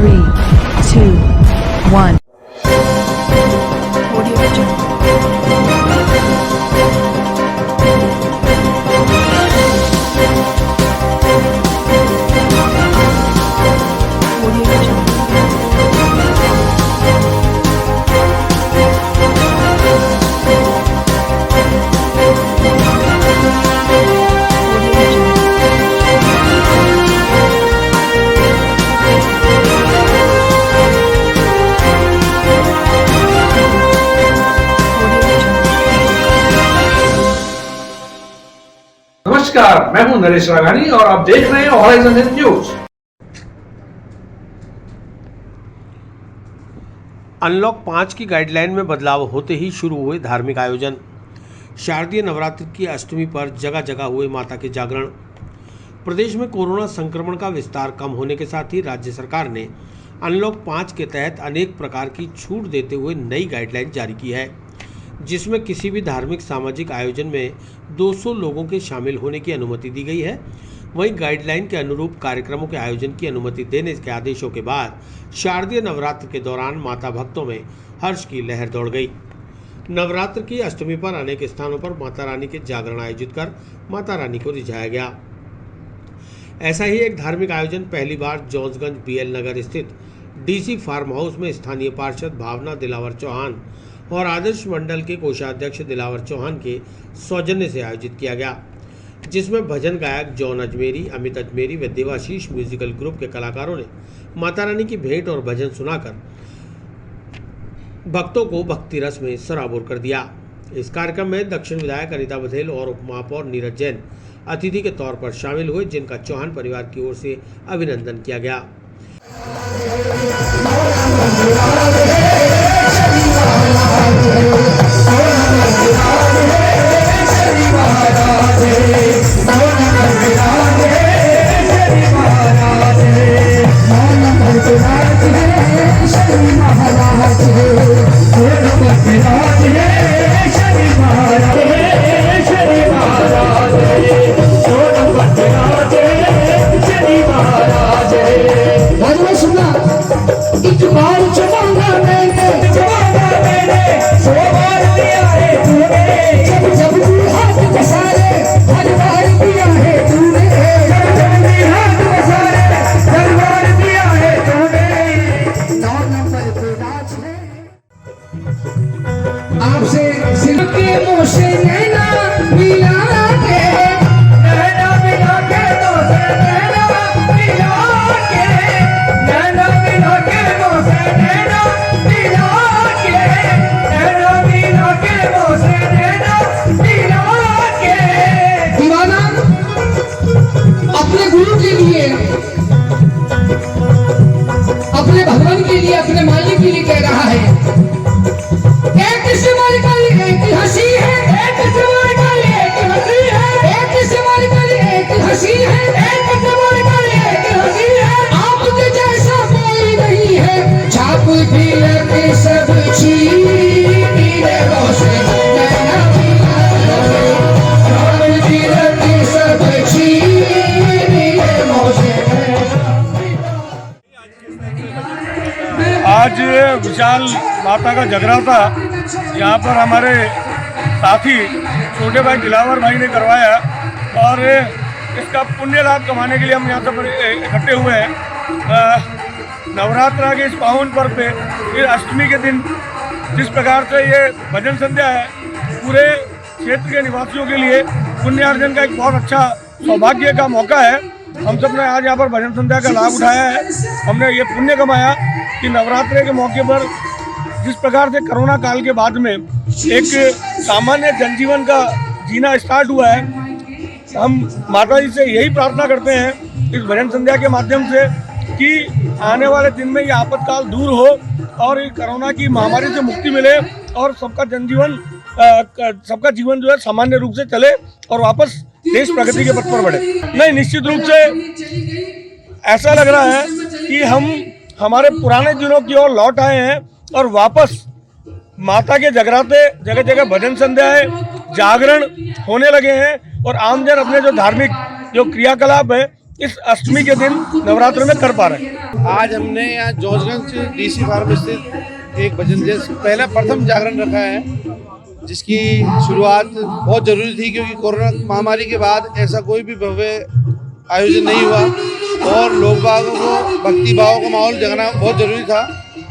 3, 2, 1. नमस्कार, मैं हूं नरेश राघानी और आप देख रहे हैं हॉराइजन न्यूज। अनलॉक 5 की गाइडलाइन में बदलाव होते ही शुरू हुए धार्मिक आयोजन। शारदीय नवरात्र की अष्टमी पर जगह जगह हुए माता के जागरण। प्रदेश में कोरोना संक्रमण का विस्तार कम होने के साथ ही राज्य सरकार ने अनलॉक 5 के तहत अनेक प्रकार की छूट देते हुए नई गाइडलाइन जारी की है, जिसमें किसी भी धार्मिक सामाजिक आयोजन में 200 लोगों के शामिल होने की अनुमति दी गई है। वहीं गाइडलाइन के अनुरूप कार्यक्रमों के आयोजन की अनुमति देने के आदेशों के बाद शारदीय नवरात्र के दौरान माता भक्तों में हर्ष की लहर दौड़ गई। नवरात्र की अष्टमी पर अनेक स्थानों पर माता रानी के जागरण आयोजित कर माता रानी को रिझाया गया। ऐसा ही एक धार्मिक आयोजन पहली बार जोसगंज BL नगर स्थित DC फार्म हाउस में स्थानीय पार्षद भावना दिलावर चौहान और आदर्श मंडल के कोषाध्यक्ष दिलावर चौहान के सौजन्य से आयोजित किया गया, जिसमें भजन गायक जॉन अजमेरी, अमित अजमेरी व देवाशीष म्यूजिकल ग्रुप के कलाकारों ने माता रानी की भेंट और भजन सुनाकर भक्तों को भक्ति रस में सराबोर कर दिया। इस कार्यक्रम में दक्षिण विधायक अनिता बघेल और उप महापौर नीरज जैन अतिथि के तौर पर शामिल हुए, जिनका चौहान परिवार की ओर से अभिनंदन किया गया। आपसे सिर के मुँह से नैना मिला के तो से नैना मिला के मुँह से नैना मिला के मुँह से नैना मिला के। दीवाना अपने गुरु के लिए, अपने भगवान के लिए, अपने मालिक के लिए कह रहा है, एक सिमर काली एक हंसी है, एक सिमर काली एक हंसी है, एक सिमर काली एक हंसी है, एक सिमर काली एक हंसी है। आपके जैसा कोई नहीं है, छाप भी लगे सब छीनी रे रोशनी नैना छाप भी लगे सब छीनी रे रोशनी। आज विशाल माता का जगराता यहाँ पर हमारे साथी छोटे भाई दिलावर भाई ने करवाया और इसका पुण्य लाभ कमाने के लिए हम यहाँ से इकट्ठे हुए हैं। नवरात्र के इस पावन पर्व पे फिर अष्टमी के दिन जिस प्रकार से ये भजन संध्या है, पूरे क्षेत्र के निवासियों के लिए पुण्यार्जन का एक बहुत अच्छा सौभाग्य का मौका है। हम सब ने आज यहाँ पर भजन संध्या का लाभ उठाया है। हमने ये पुण्य कमाया कि नवरात्रि के मौके पर जिस प्रकार से कोरोना काल के बाद में एक सामान्य जनजीवन का जीना स्टार्ट हुआ है, हम माता जी से यही प्रार्थना करते हैं इस भजन संध्या के माध्यम से कि आने वाले दिन में ये आपातकाल दूर हो और इस कोरोना की महामारी से मुक्ति मिले और सबका सबका जीवन जो है सामान्य रूप से चले और वापस देश प्रगति के पथ पर बढ़े। नहीं, निश्चित रूप से ऐसा लग रहा है कि हम हमारे पुराने दिनों की ओर लौट आए हैं और वापस माता के जगराते, जगह जगह भजन संध्याएं, जागरण होने लगे हैं और आमजन अपने जो धार्मिक जो क्रियाकलाप है इस अष्टमी के दिन नवरात्र में कर पा रहे हैं। आज हमने यहाँ जोशगंज डीसी फार्म स्थित एक भजन पहला प्रथम जागरण रखा है, जिसकी शुरुआत बहुत ज़रूरी थी क्योंकि कोरोना महामारी के बाद ऐसा कोई भी भव्य आयोजन नहीं हुआ और लोग बागों को भक्ति भाव का माहौल जगाना बहुत ज़रूरी था।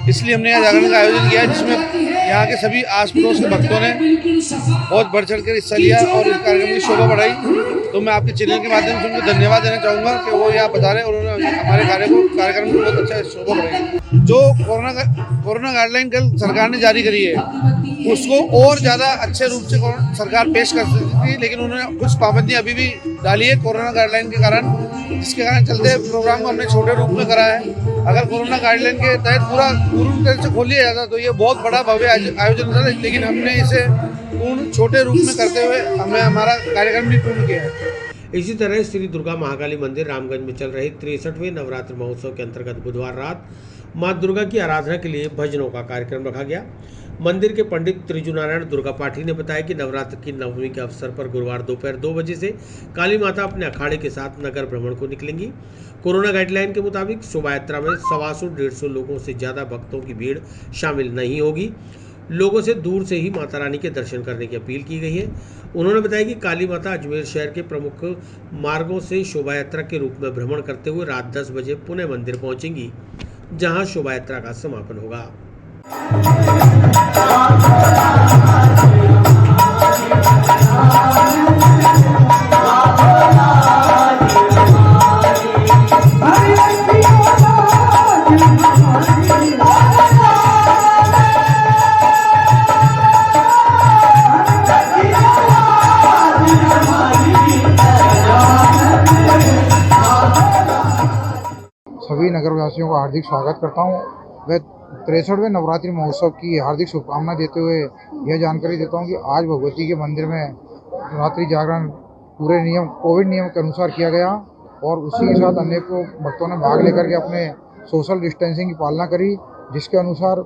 इसलिए हमने यहाँ जागरण का आयोजन किया, जिसमें यहाँ के सभी आस पड़ोस के भक्तों ने बहुत बढ़ चढ़ कर हिस्सा लिया और इस कार्यक्रम की शोभा बढ़ाई। तो मैं आपके चैनल के माध्यम से उनको धन्यवाद देना चाहूँगा कि वो यहाँ बता रहे हैं और उन्होंने हमारे कार्यक्रम को बहुत अच्छा शोभा बढ़ाई। जो कोरोना गाइडलाइन कल सरकार ने जारी करी है, उसको और ज़्यादा अच्छे रूप से सरकार पेश कर सकती थी, लेकिन उन्होंने कुछ पाबंदी अभी भी डाली है कोरोना गाइडलाइन के कारण, जिसके कारण चलते प्रोग्राम को हमने छोटे रूप में करा है। अगर कोरोना गाइडलाइन के तहत पूर्ण तरह से खोल लिया जाता तो ये बहुत बड़ा भव्य आयोजन था, लेकिन हमने इसे पूर्ण छोटे रूप में करते हुए हमने हमारा कार्यक्रम भी पूर्ण किया है। इसी तरह श्री दुर्गा महाकाली मंदिर रामगंज में चल रहे 63वें नवरात्र महोत्सव के अंतर्गत बुधवार रात मां दुर्गा की आराधना के लिए भजनों का कार्यक्रम रखा गया। मंदिर के पंडित त्रिजुनारायण दुर्गा पाठी ने बताया कि नवरात्र की नवमी के अवसर पर गुरुवार दोपहर 2 बजे से काली माता अपने अखाड़े के साथ नगर भ्रमण को निकलेंगी। कोरोना गाइडलाइन के मुताबिक शोभा यात्रा में 125-150 लोगों से ज़्यादा भक्तों की भीड़ शामिल नहीं होगी। लोगों से दूर से ही माता रानी के दर्शन करने की अपील की गई है। उन्होंने बताया कि काली माता अजमेर शहर के प्रमुख मार्गों से शोभा यात्रा के रूप में भ्रमण करते हुए रात 10 बजे पुणे मंदिर पहुंचेंगी, जहां शोभा यात्रा का समापन होगा। सभी नगरवासियों का हार्दिक स्वागत करता हूँ। वह 63वें नवरात्रि महोत्सव की हार्दिक शुभकामना देते हुए यह जानकारी देता हूँ कि आज भगवती के मंदिर में नवरात्रि जागरण पूरे कोविड नियम के अनुसार किया गया और उसी के साथ अनेकों भक्तों ने भाग लेकर के अपने सोशल डिस्टेंसिंग की पालना करी, जिसके अनुसार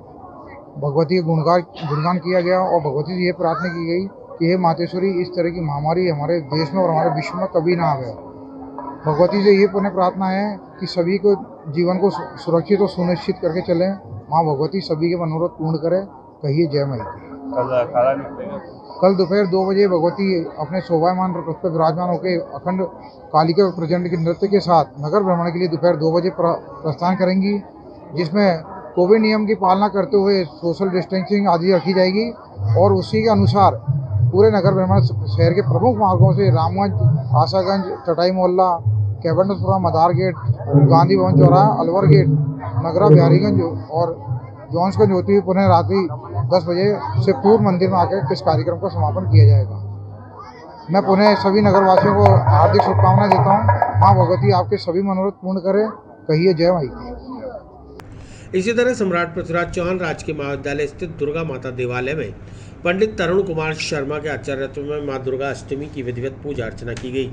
भगवती का गुणगान किया गया और भगवती से ये प्रार्थना की गई कि हे मातेश्वरी, इस तरह की महामारी हमारे देश में और हमारे विश्व में कभी ना आवे। भगवती से ये पुण्य प्रार्थना है कि सभी को जीवन को सुरक्षित और सुनिश्चित करके चलें। माँ भगवती सभी के मनोरथ पूर्ण करे। कहिए जय माई। कल दोपहर 2 बजे भगवती अपने शोभायमान रथ पर विराजमान होकर अखंड कालिका प्रचंड के नृत्य के साथ नगर भ्रमण के लिए दोपहर 2 बजे प्रस्थान करेंगी, जिसमें कोविड नियम की पालना करते हुए सोशल डिस्टेंसिंग आदि रखी जाएगी और उसी के अनुसार पूरे नगर भ्रमण शहर के प्रमुख मार्गों से रामगंज, आशागंज, चटाई मोहल्ला, कैबनपुरा, मदार गेट, गांधी भवन चौराहा, अलवर गेट, नगरा, बिहारीगंज और जॉन्सगंज होती हुई पुनः रात्रि 10 बजे से पूर्व मंदिर में आकर इस कार्यक्रम का समापन किया जाएगा। मैं पुनः सभी नगरवासियों को हार्दिक शुभकामनाएं देता हूँ। माँ भगवती आपके सभी मनोरथ पूर्ण करे। कहिए जय माई। इसी तरह सम्राट पृथ्वीराज चौहान राजकीय महाविद्यालय स्थित दुर्गा माता देवालय में पंडित तरुण कुमार शर्मा के आचार्यत्व में मां दुर्गा अष्टमी की विधिवत पूजा अर्चना की गई।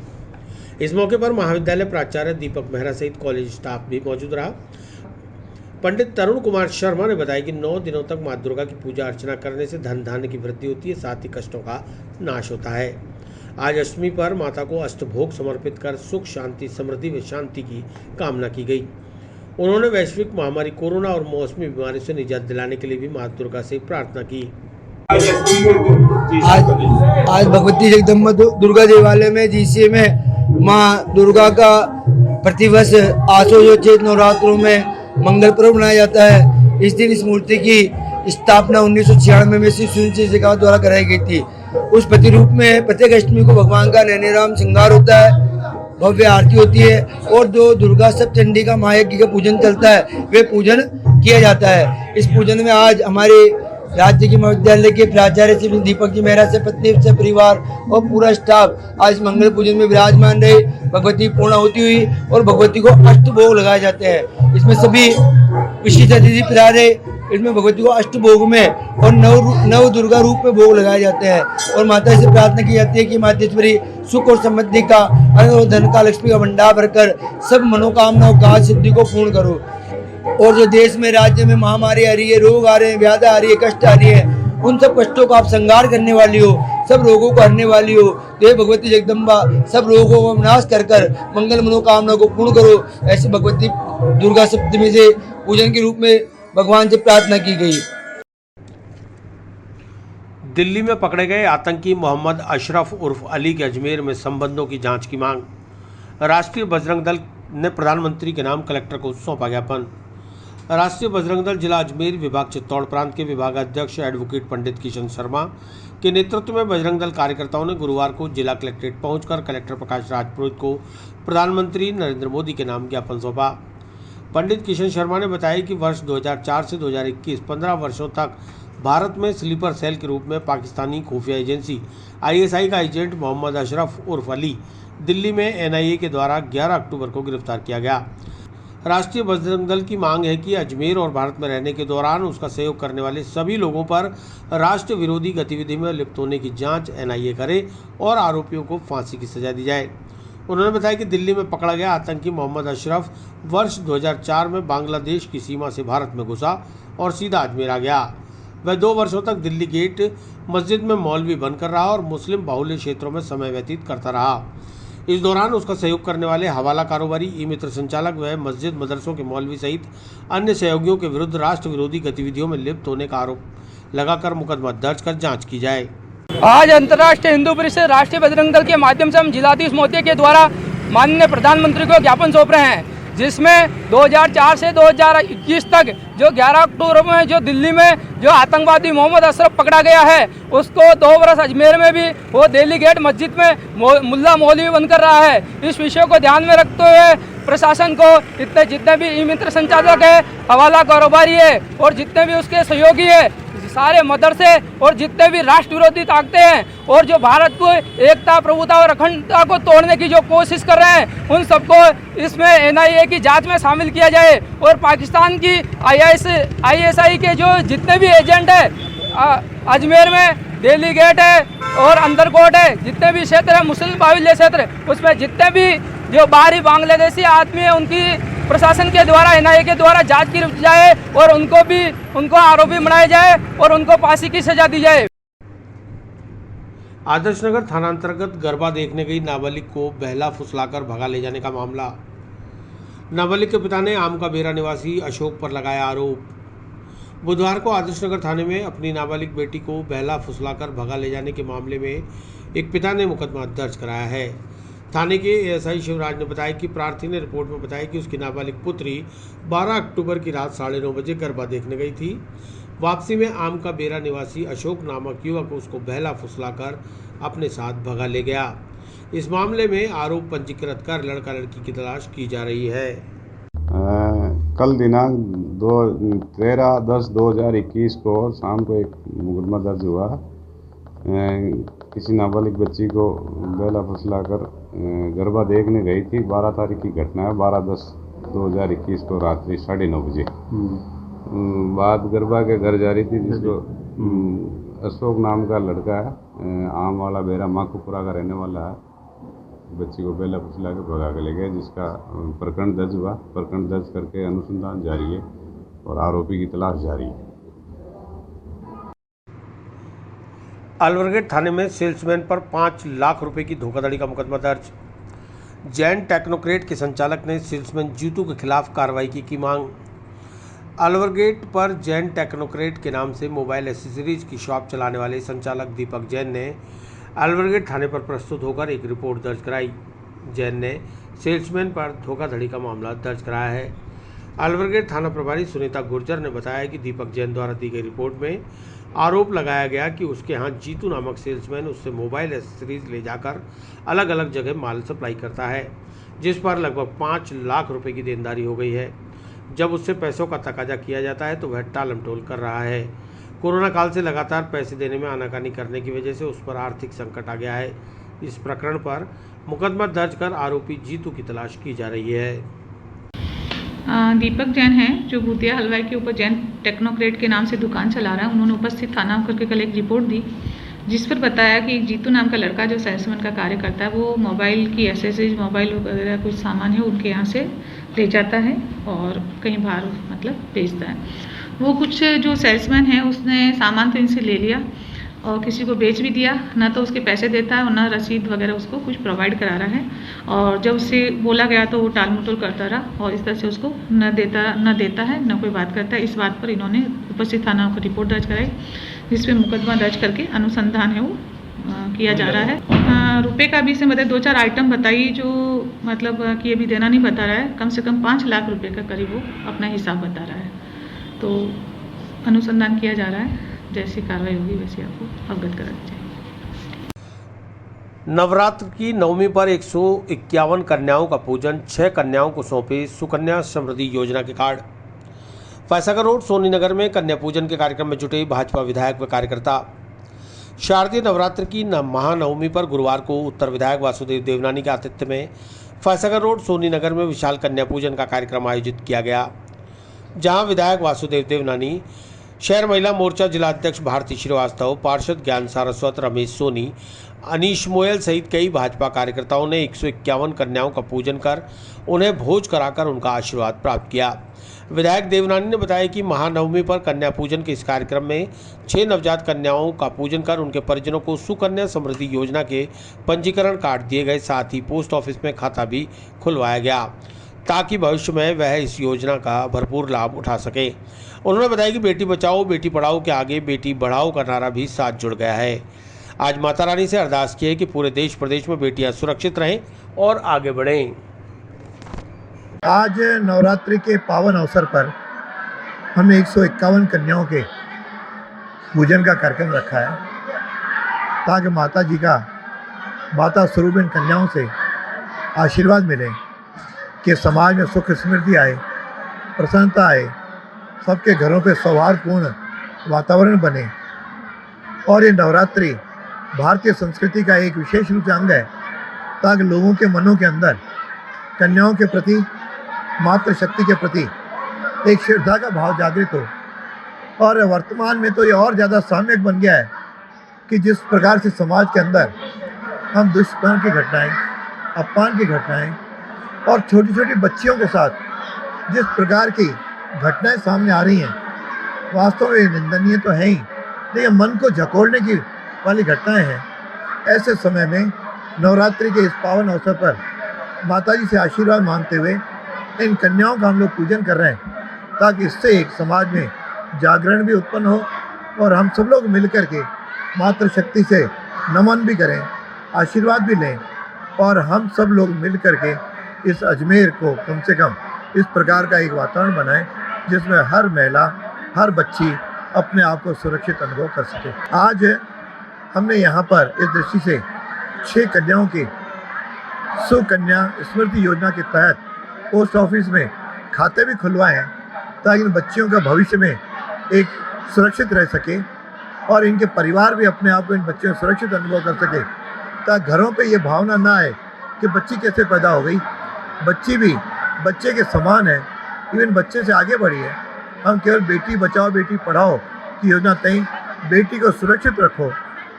इस मौके पर महाविद्यालय प्राचार्य दीपक मेहरा सहित कॉलेज स्टाफ भी मौजूद रहा। पंडित तरुण कुमार शर्मा ने बताया कि 9 दिनों तक मां दुर्गा की पूजा अर्चना करने से धन धान्य की वृद्धि होती है, साथ ही कष्टों का नाश होता है। आज अष्टमी पर माता को अष्टभोग समर्पित कर सुख, शांति, समृद्धि व शांति की कामना की गई। उन्होंने वैश्विक महामारी कोरोना और मौसमी बीमारी से निजात दिलाने के लिए भी मां दुर्गा से प्रार्थना की। आज भगवती जगदम्बा दुर्गा देवालय में जीसीए में माँ दुर्गा का प्रतिवर्ष आशोचोत नवरात्रों में मंगल पर्व मनाया जाता है। इस दिन इस मूर्ति की स्थापना 1996 में श्री सुनील शेखावत द्वारा कराई गई थी। उस प्रतिरूप में प्रत्येक अष्टमी को भगवान का नैनेराम श्रृंगार होता है, भव्य आरती होती है और जो दुर्गा सप्तचंडी का महायज्ञ का पूजन चलता है वे पूजन किया जाता है। इस पूजन में आज हमारे राज्य के महाविद्यालय के प्राचार्य श्री दीपक जी मेहरा से पत्नी से परिवार और पूरा स्टाफ आज मंगल पूजन में विराजमान रहे। भगवती पूर्ण होती हुई और भगवती को अष्टभोग लगाए जाते हैं। इसमें सभी विशिष्ट अतिथि पधारे। इसमें भगवती को अष्टभोग में और नव दुर्गा रूप में भोग लगाए जाते हैं और माता से प्रार्थना की जाती है कि मातेश्वरी सुख और समृद्धि का, अन्न और धन का, लक्ष्मी का भंडार भरकर सब मनोकामनाओं का सिद्धि को पूर्ण करो। और जो देश में, राज्य में महामारी आ रही है, रोग आ रहे हैं, व्याधि आ रही है, कष्ट आ रही है, उन सब कष्टों का आप संहार करने वाली हो, सब रोगों को हरने वाली हो। तो हे भगवती जगदम्बा, सब रोगों को नाश कर कर मंगल मनोकामना को पूर्ण करो। ऐसे भगवती दुर्गा सप्तमी से पूजन के रूप में भगवान से प्रार्थना की गई। दिल्ली में पकड़े गए आतंकी मोहम्मद अशरफ उर्फ अली के अजमेर में संबंधों की जांच की मांग। राष्ट्रीय बजरंग दल ने प्रधानमंत्री के नाम कलेक्टर को सौंपा ज्ञापन। राष्ट्रीय बजरंग दल जिला अजमेर विभाग चित्तौड़ प्रांत के विभागाध्यक्ष एडवोकेट पंडित किशन शर्मा के नेतृत्व में बजरंग दल कार्यकर्ताओं ने गुरुवार को जिला कलेक्ट्रेट पहुंचकर कलेक्टर प्रकाश राजपुरोहित को प्रधानमंत्री नरेंद्र मोदी के नाम ज्ञापन सौंपा। पंडित किशन शर्मा ने बताया कि वर्ष 2004 से 2021 15 वर्षों तक भारत में स्लीपर सेल के रूप में पाकिस्तानी खुफिया एजेंसी ISI का एजेंट मोहम्मद अशरफ उर्फ अली दिल्ली में NIA के द्वारा 11 अक्टूबर को गिरफ्तार किया गया। राष्ट्रीय बजरंग दल की मांग है कि अजमेर और भारत में रहने के दौरान उसका सहयोग करने वाले सभी लोगों पर राष्ट्र विरोधी गतिविधि में लिप्त होने की जांच NIA करे और आरोपियों को फांसी की सजा दी जाए। उन्होंने बताया कि दिल्ली में पकड़ा गया आतंकी मोहम्मद अशरफ वर्ष 2004 में बांग्लादेश की सीमा से भारत में घुसा और सीधा अजमेर आ गया। वह 2 वर्षों तक दिल्ली गेट मस्जिद में मौलवी बनकर रहा और मुस्लिम बाहुल्य क्षेत्रों में समय व्यतीत करता रहा। इस दौरान उसका सहयोग करने वाले हवाला कारोबारी, ई-मित्र संचालक व मस्जिद मदरसों के मौलवी सहित अन्य सहयोगियों के विरुद्ध राष्ट्र विरोधी गतिविधियों में लिप्त होने का आरोप लगाकर मुकदमा दर्ज कर जाँच की जाए। आज अंतर्राष्ट्रीय हिंदू परिषद राष्ट्रीय बजरंग दल के माध्यम से हम जिलाधीश मोती के द्वारा माननीय प्रधानमंत्री को ज्ञापन सौंप रहे हैं, जिसमें 2004 से 2021 तक जो 11 अक्टूबर में जो दिल्ली में जो आतंकवादी मोहम्मद अशरफ पकड़ा गया है, उसको 2 वर्ष अजमेर में भी वो दिल्ली गेट मस्जिद में मुल्ला मौलवी बनकर रहा है। इस विषय को ध्यान में रखते हुए प्रशासन को जितने भी ई-मित्र संचालक है, हवाला कारोबारी है और जितने भी उसके सहयोगी है, सारे मदरसे और जितने भी राष्ट्र विरोधी ताकतें हैं और जो भारत को एकता, प्रभुता और अखंडता को तोड़ने की जो कोशिश कर रहे हैं, उन सबको इसमें NIA की जांच में शामिल किया जाए और पाकिस्तान की ISI के जो जितने भी एजेंट है, अजमेर में दिल्ली गेट है और अंदरकोट है, जितने भी क्षेत्र है मुस्लिम बाहुल्य क्षेत्र, उसमें जितने भी जो बाहरी बांग्लादेशी आदमी है उनकी प्रशासन के द्वारा NIA के द्वारा जांच की जाए और उनको आरोपी बनाया जाए और उनको फांसी की सजा दी जाए। आदर्श नगर थानांतर्गत गरबा देखने गई नाबालिग को बहला फुसलाकर भगा ले जाने का मामला। नाबालिग के पिता ने आम का बेरा निवासी अशोक पर लगाया आरोप। बुधवार को आदर्श नगर थाने में अपनी नाबालिग बेटी को बहला फुसलाकर भगा ले जाने के मामले में एक पिता ने मुकदमा दर्ज कराया है। थाने के ASI शिवराज ने बताया कि प्रार्थी ने रिपोर्ट में बताया कि उसकी नाबालिग पुत्री 12 अक्टूबर की रात 9:30 बजे गरबा देखने गई थी। वापसी में आम का बेरा निवासी अशोक नामक युवक उसको बहला फुसलाकर अपने साथ भगा ले गया। इस मामले में आरोप पंजीकृत कर लड़का लड़की की तलाश की जा रही है। कल दिनांक 13/10/2021 को शाम को एक मुकदमा दर्ज हुआ। किसी नाबालिग बच्ची को बेला फुसलाकर गरबा देखने गई थी। 12 तारीख की घटना है। 12/10/2021 को रात्रि 9:30 बजे बाद गरबा के घर जा रही थी, जिसको अशोक नाम का लड़का है, आम वाला बेरा माखूपुरा का रहने वाला है। बच्ची को बेला फुसला के भगा के ले गए, जिसका प्रकरण दर्ज हुआ। प्रकरण दर्ज करके अनुसंधान जारी है और आरोपी की तलाश जारी है। अलवरगेट थाने में सेल्समैन पर 5 लाख रुपए की धोखाधड़ी का मुकदमा दर्ज। जैन टेक्नोक्रेट के संचालक ने सेल्समैन जीतू के खिलाफ कार्रवाई की मांग। अलवरगेट पर जैन टेक्नोक्रेट के नाम से मोबाइल एसेसरीज की शॉप चलाने वाले संचालक दीपक जैन ने अलवरगेट थाने पर प्रस्तुत होकर एक रिपोर्ट दर्ज कराई। जैन ने सेल्समैन पर धोखाधड़ी का मामला दर्ज कराया है। अलवरगेट थाना प्रभारी सुनीता गुर्जर ने बताया कि दीपक जैन द्वारा दी गई रिपोर्ट में आरोप लगाया गया कि उसके यहाँ जीतू नामक सेल्समैन उससे मोबाइल एसेसरीज ले जाकर अलग अलग जगह माल सप्लाई करता है, जिस पर लगभग 5 लाख रुपए की देनदारी हो गई है। जब उससे पैसों का तकाजा किया जाता है तो वह टालमटोल कर रहा है। कोरोना काल से लगातार पैसे देने में आनाकानी करने की वजह से उस पर आर्थिक संकट आ गया है। इस प्रकरण पर मुकदमा दर्ज कर आरोपी जीतू की तलाश की जा रही है। दीपक जैन है जो भूतिया हलवाई के ऊपर जैन टेक्नोक्रेट के नाम से दुकान चला रहा है। उन्होंने उपस्थित थाना होकर के कल एक रिपोर्ट दी, जिस पर बताया कि एक जीतू नाम का लड़का जो सेल्समैन का कार्य करता है, वो मोबाइल की एसेसरीज, मोबाइल वगैरह कुछ सामान है उनके यहाँ से ले जाता है और कहीं बाहर मतलब बेचता है। वो कुछ जो सेल्समैन है उसने सामान तो इनसे ले लिया और किसी को बेच भी दिया, ना तो उसके पैसे देता है और ना रसीद वगैरह उसको कुछ प्रोवाइड करा रहा है। और जब उससे बोला गया तो वो टाल मटोल करता रहा और इस तरह से उसको न देता है न कोई बात करता है। इस बात पर इन्होंने उपस्थित थाना को रिपोर्ट दर्ज कराई, जिसपे मुकदमा दर्ज करके अनुसंधान है वो किया जा रहा है। रुपए का भी से मतलब 2-4 आइटम बताई जो मतलब कि अभी देना नहीं बता रहा है, कम से कम 5 लाख रुपए का करीब वो अपना हिसाब बता रहा है। तो अनुसंधान किया जा रहा है, जैसी कार्रवाई होगी वैसे आपको अवगत करा दी जाएगी। नवरात्र की नवमी पर 151 कन्याओं का पूजन, 6 कन्याओं को सौंपे सुकन्या समृद्धि योजना के कार्ड। फैसागर रोड सोनी नगर में कन्या पूजन के कार्यक्रम में जुटे भाजपा विधायक व कार्यकर्ता। शारदीय नवरात्र की महानवमी पर गुरुवार को उत्तर विधायक वासुदेव देवनानी के आतिथ्य में फैसागर रोड सोनी नगर में विशाल कन्या पूजन का कार्यक्रम आयोजित किया गया, जहां विधायक वासुदेव देवनानी, शहर महिला मोर्चा जिला अध्यक्ष भारती श्रीवास्तव, पार्षद ज्ञान सारस्वत, रमेश सोनी, अनीश मोयल सहित कई भाजपा कार्यकर्ताओं ने 151 कन्याओं का पूजन कर उन्हें भोज कराकर उनका आशीर्वाद प्राप्त किया। विधायक देवनानी ने बताया कि महानवमी पर कन्या पूजन के इस कार्यक्रम में 6 नवजात कन्याओं का पूजन कर उनके परिजनों को सुकन्या समृद्धि योजना के पंजीकरण कार्ड दिए गए। साथ ही पोस्ट ऑफिस में खाता भी खुलवाया गया ताकि भविष्य में वह इस योजना का भरपूर लाभ उठा सके। उन्होंने बताया कि बेटी बचाओ बेटी पढ़ाओ के आगे बेटी बढ़ाओ का नारा भी साथ जुड़ गया है। आज माता रानी से अरदास की है कि पूरे देश प्रदेश में बेटियां सुरक्षित रहें और आगे बढ़ें। आज नवरात्रि के पावन अवसर पर हमने 151 कन्याओं के पूजन का कार्यक्रम रखा है, ताकि माता जी का माता स्वरूप इन कन्याओं से आशीर्वाद मिले कि समाज में सुख समृद्धि आए, प्रसन्नता आए, सबके घरों पे सौहार्दपूर्ण वातावरण बने। और ये नवरात्रि भारतीय संस्कृति का एक विशेष रूप से अंग है, ताकि लोगों के मनों के अंदर कन्याओं के प्रति, मातृशक्ति के प्रति एक श्रद्धा का भाव जागृत हो। और वर्तमान में तो ये और ज़्यादा सामयिक बन गया है कि जिस प्रकार से समाज के अंदर हम दुष्कर्म की घटनाएं, अपमान की घटनाएं और छोटी छोटी बच्चियों के साथ जिस प्रकार की घटनाएं सामने आ रही हैं, वास्तव में निंदनीय तो है ही, लेकिन मन को झकोड़ने की वाली घटनाएं हैं। ऐसे समय में नवरात्रि के इस पावन अवसर पर माता जी से आशीर्वाद मांगते हुए इन कन्याओं का हम लोग पूजन कर रहे हैं, ताकि इससे एक समाज में जागरण भी उत्पन्न हो और हम सब लोग मिलकर के मातृशक्ति से नमन भी करें, आशीर्वाद भी लें और हम सब लोग मिल कर के इस अजमेर को कम से कम इस प्रकार का एक वातावरण बनाएं जिसमें हर महिला, हर बच्ची अपने आप को सुरक्षित अनुभव कर सके। आज हमने यहाँ पर इस दृष्टि से 6 कन्याओं की सुकन्या स्मृति योजना के तहत पोस्ट ऑफिस में खाते भी खुलवाए हैं, ताकि इन बच्चियों का भविष्य में एक सुरक्षित रह सके और इनके परिवार भी अपने आप को इन बच्चों को सुरक्षित अनुभव कर सके, ताकि घरों पे ये भावना ना आए कि बच्ची कैसे पैदा हो गई। बच्ची भी बच्चे के समान है, इवन बच्चे से आगे बढ़ी है। हम केवल बेटी बचाओ बेटी पढ़ाओ की योजना तय, बेटी को सुरक्षित रखो,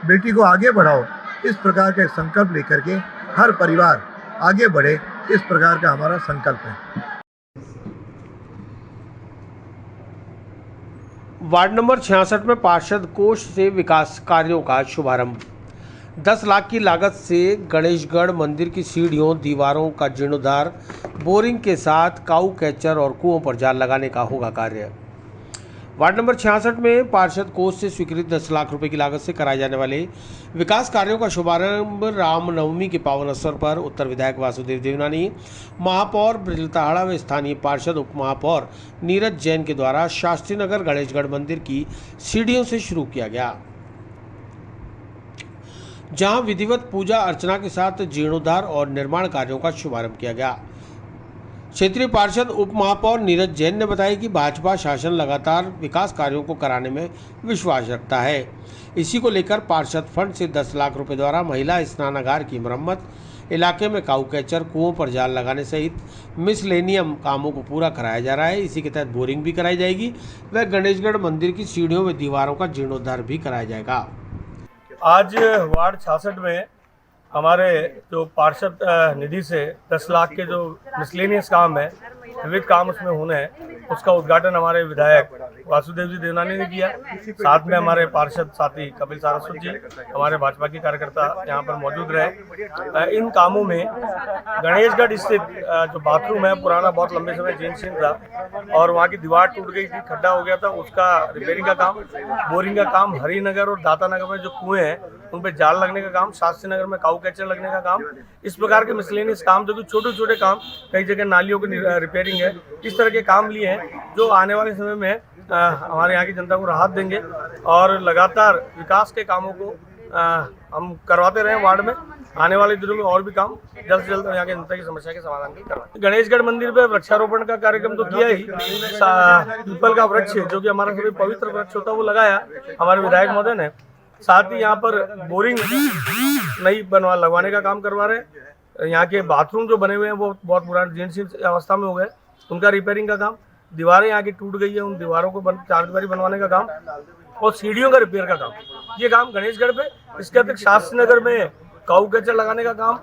बेटी को आगे बढ़ाओ, इस प्रकार का संकल्प लेकर के हर परिवार आगे बढ़े, इस प्रकार का हमारा संकल्प है। वार्ड नंबर 66 में पार्षद कोष से विकास कार्यों का शुभारंभ। 10 लाख की लागत से गणेशगढ़ मंदिर की सीढ़ियों, दीवारों का जीर्णोद्धार, बोरिंग के साथ काऊ कैचर और कुओं पर जाल लगाने का होगा कार्य। वार्ड नंबर 66 में पार्षद कोष से स्वीकृत 10 लाख रुपए की लागत से कराए जाने वाले विकास कार्यों का शुभारंभ रामनवमी के पावन अवसर पर उत्तर विधायक वासुदेव देवनानी, महापौर ब्रजलताहाड़ा व स्थानीय पार्षद उप महापौर नीरज जैन के द्वारा शास्त्री नगर गणेशगढ़ मंदिर की सीढ़ियों से शुरू किया गया, जहां विधिवत पूजा अर्चना के साथ जीर्णोद्धार और निर्माण कार्यों का शुभारंभ किया गया। क्षेत्रीय पार्षद उप महापौर नीरज जैन ने बताया कि भाजपा शासन लगातार विकास कार्यों को कराने में विश्वास रखता है। इसी को लेकर पार्षद फंड से 10 लाख रुपए द्वारा महिला स्नानागार की मरम्मत, इलाके में काऊ कैचर, कुओं पर जाल लगाने सहित मिसलेनियम कामों को पूरा कराया जा रहा है। इसी के तहत बोरिंग भी कराई जाएगी व गणेशगढ़ मंदिर की सीढ़ियों व दीवारों का जीर्णोद्धार भी कराया जाएगा। आज वार्ड 66 में हमारे जो पार्षद निधि से 10 लाख के जो मिसलेनियस काम है, विविध काम उसमें होने हैं, उसका उद्घाटन हमारे विधायक वासुदेव जी देवनानी ने किया। साथ में हमारे पार्षद साथी कपिल सारस्वत जी, हमारे भाजपा के कार्यकर्ता यहाँ पर मौजूद रहे। इन कामों में गणेशगढ़ स्थित जो बाथरूम है पुराना, बहुत लंबे समय जीर्ण शीर्ण था और वहाँ की दीवार टूट गई थी, खड्डा हो गया था, उसका रिपेयरिंग का काम, बोरिंग का काम, हरिनगर और दातानगर में जो कुएं हैं उन पे जाल लगने का काम, शास्त्री नगर में काऊ कैचर लगने का काम, इस प्रकार के मिसलेनियस काम जो कि छोटे छोटे काम, कई जगह नालियों की रिपेयरिंग है, इस तरह के काम लिए हैं जो आने वाले समय में हमारे यहाँ की जनता को राहत देंगे और लगातार विकास के कामों को हम करवाते रहे वार्ड में। आने वाले दिनों में और भी काम जल्द से जल्द यहाँ की जनता की समस्या के समाधान की करवाएंगे। गणेशगढ़ मंदिर पे वृक्षारोपण का कार्यक्रम तो किया ही, पीपल का वृक्ष जो कि हमारा सभी पवित्र वृक्ष होता है वो लगाया हमारे विधायक महोदय ने। साथ ही यहाँ पर बोरिंग नई लगवाने का काम करवा रहे। यहाँ के बाथरूम जो बने हुए हैं वो बहुत पुराने जीर्ण शीर्ण अवस्था में हो गए, उनका रिपेयरिंग का काम, दीवारें यहाँ की टूट गई है, उन दीवारों को चार दीवारी बनवाने का काम और सीढ़ियों का रिपेयर का काम, ये काम गणेशगढ़ पे। इसके अतिरिक्त शास्त्री नगर में काऊ कैचर लगाने का काम,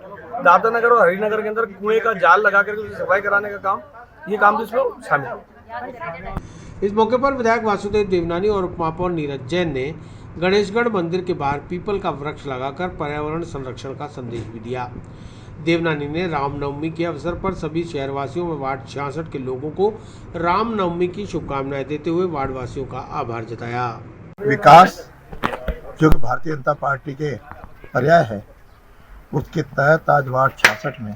दातानगर और हरिनगर के अंदर कुएं का जाल लगा करके सफाई कराने का काम, ये काम भी इसमें शामिल है। इस मौके पर विधायक वासुदेव देवनानी और उपमहापौर नीरज जैन ने गणेशगढ़ मंदिर के बाहर पीपल का वृक्ष लगाकर पर्यावरण संरक्षण का संदेश भी दिया। देवनानी ने रामनवमी के अवसर पर सभी शहरवासियों में वार्ड 66 के लोगों को रामनवमी की शुभकामनाएं देते हुए वार्डवासियों का आभार जताया। विकास जो कि भारतीय जनता पार्टी के पर्याय है, उसके तहत आज वार्ड 66 में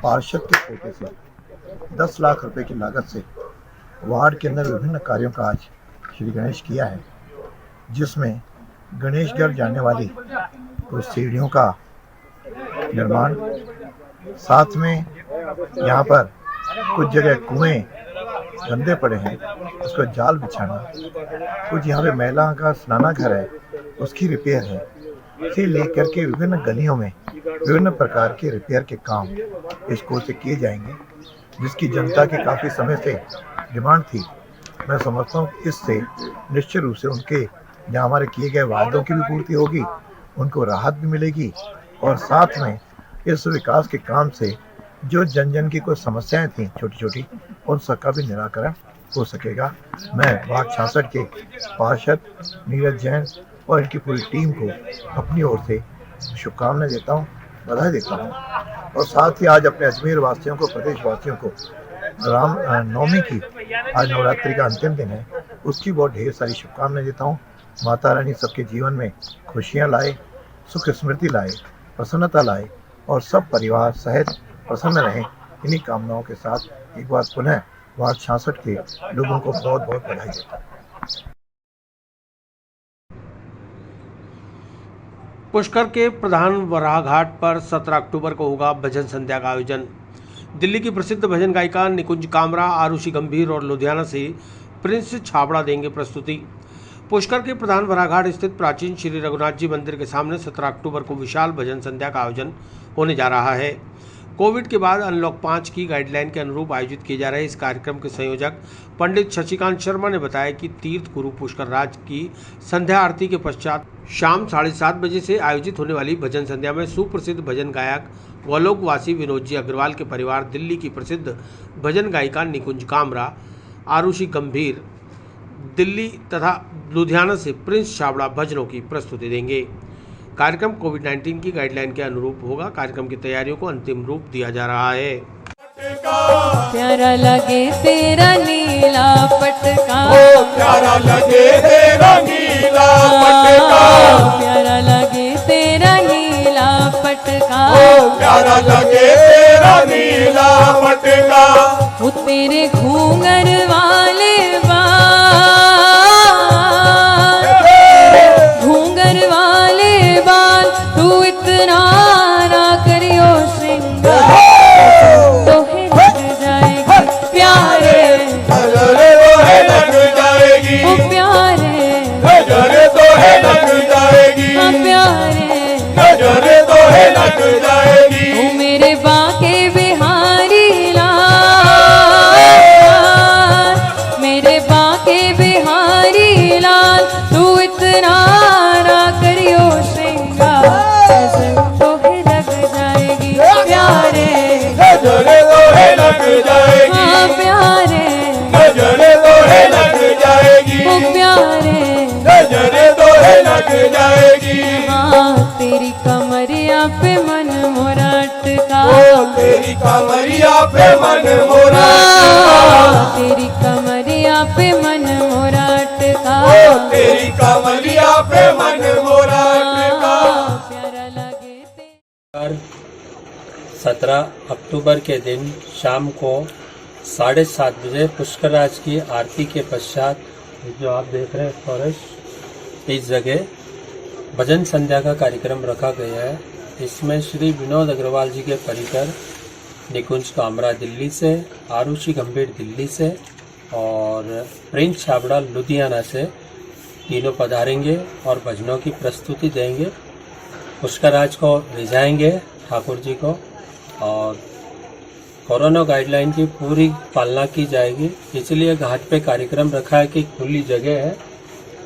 पार्षद के कोटे से 10 लाख रुपए की लागत से वार्ड के अंदर विभिन्न कार्यों का आज श्री गणेश किया है, जिसमें गणेशगढ़ जाने वाली कुछ सीढ़ियों का निर्माण, साथ में यहाँ पर कुछ जगह कुएं गंदे पड़े हैं उस पर जाल बिछाना, कुछ यहाँ पे महिला का स्नानाघर है उसकी रिपेयर है, से लेकर के विभिन्न गलियों में विभिन्न प्रकार के रिपेयर के काम इस कोर्स से किए जाएंगे, जिसकी जनता की काफ़ी समय से डिमांड थी। मैं समझता हूँ इससे निश्चित रूप से उनके जहाँ हमारे किए गए वादों की भी पूर्ति होगी, उनको राहत भी मिलेगी और साथ में इस विकास के काम से जो जन जन की कुछ समस्याएं थी छोटी छोटी, उन सबका भी निराकरण हो सकेगा। मैं वार्ड 66 के पार्षद नीरज जैन और इनकी पूरी टीम को अपनी ओर से शुभकामनाएं देता हूँ, बधाई देता हूँ और साथ ही आज अपने अजमेर वासियों को, प्रदेश वासियों को राम नवमी की, आज नवरात्रि का अंतिम दिन है, उसकी बहुत ढेर सारी शुभकामनाएं देता हूँ। माता रानी सबके जीवन में खुशियाँ लाए, सुख स्मृति लाए, प्रसन्नता लाए और सब परिवार सहित प्रसन्न रहें। इन्हीं कामनाओं के साथ एक बार पुनः वार्ड 66 के लोगों को बहुत बहुत बधाई देता हूँ। पुष्कर के प्रधान वराह घाट पर 17 अक्टूबर को होगा भजन संध्या का आयोजन। दिल्ली की प्रसिद्ध भजन गायिका निकुंज कामरा, आरुषि गंभीर और लुधियाना से प्रिंस छाबड़ा देंगे प्रस्तुति। पुष्कर के प्रधान वराघाट स्थित प्राचीन श्री रघुनाथ जी मंदिर के सामने 17 अक्टूबर को विशाल भजन संध्या का आयोजन होने जा रहा है। कोविड के बाद अनलॉक 5 की गाइडलाइन के अनुरूप आयोजित किए जा रहे इस कार्यक्रम के संयोजक पंडित शशिकांत शर्मा ने बताया कि तीर्थ गुरु पुष्कर राज की संध्या आरती के पश्चात शाम 7:30 बजे से आयोजित होने वाली भजन संध्या में सुप्रसिद्ध भजन गायक गोलोकवासी विनोद जी अग्रवाल के परिवार, दिल्ली की प्रसिद्ध भजन गायिका निकुंज कामरा, आरुषि गंभीर दिल्ली तथा लुधियाना से प्रिंस छाबड़ा भजनों की प्रस्तुति देंगे। कार्यक्रम कोविड-19 की गाइडलाइन के अनुरूप होगा। कार्यक्रम की तैयारियों को अंतिम रूप दिया जा रहा है। प्यारा लगे तेरा नीला पटका, प्यारा लगे तेरा नीला पटका, प्यारा लगे तेरा नीला पटका, प्यारा लगे तेरा नीला पटका, वो तेरे घूंघर वाले बाल, तू इतना ना करियो श्रृंगार, तो लग जाएगी प्यारे, नजरे तो है लग जाएगी, ओ प्यारे, नजरे तो है लग जाएगी, हाँ प्यारे, नजरे तो है लग जाएगी। ओ मेरे बाके बिहारी लाल, मेरे बाके बिहारी लाल, तू इतना ना करियो श्रृंगार, तो लग जाएगी प्यारे, नजरे तो है लग जाएगी, प्यारे नजरे तोहे लग जाएगी, ओ प्यारे नजरे तोहे लग जाएगी। हाँ तेरी कमरिया पे मन मोरा अटका, ओ तेरी कमरिया पे मन मोरा हाँ, तेरी कमरिया पे मन मोरा अटका, ओ तेरी कमरिया पे मन मोरा अटका। प्यारा लगे ते 17 अक्टूबर के दिन शाम को 7:30 बजे पुष्कराज की आरती के पश्चात जो आप देख रहे हैं फॉरेस्ट, इस जगह भजन संध्या का कार्यक्रम रखा गया है। इसमें श्री विनोद अग्रवाल जी के परिकर निकुंज कामरा दिल्ली से, आरुषि गंभीर दिल्ली से और प्रिंस छाबड़ा लुधियाना से तीनों पधारेंगे और भजनों की प्रस्तुति देंगे। पुष्कराज को रिझाएंगे ठाकुर जी को और कोरोना गाइडलाइन की पूरी पालना की जाएगी। इसलिए घाट पे कार्यक्रम रखा है कि खुली जगह है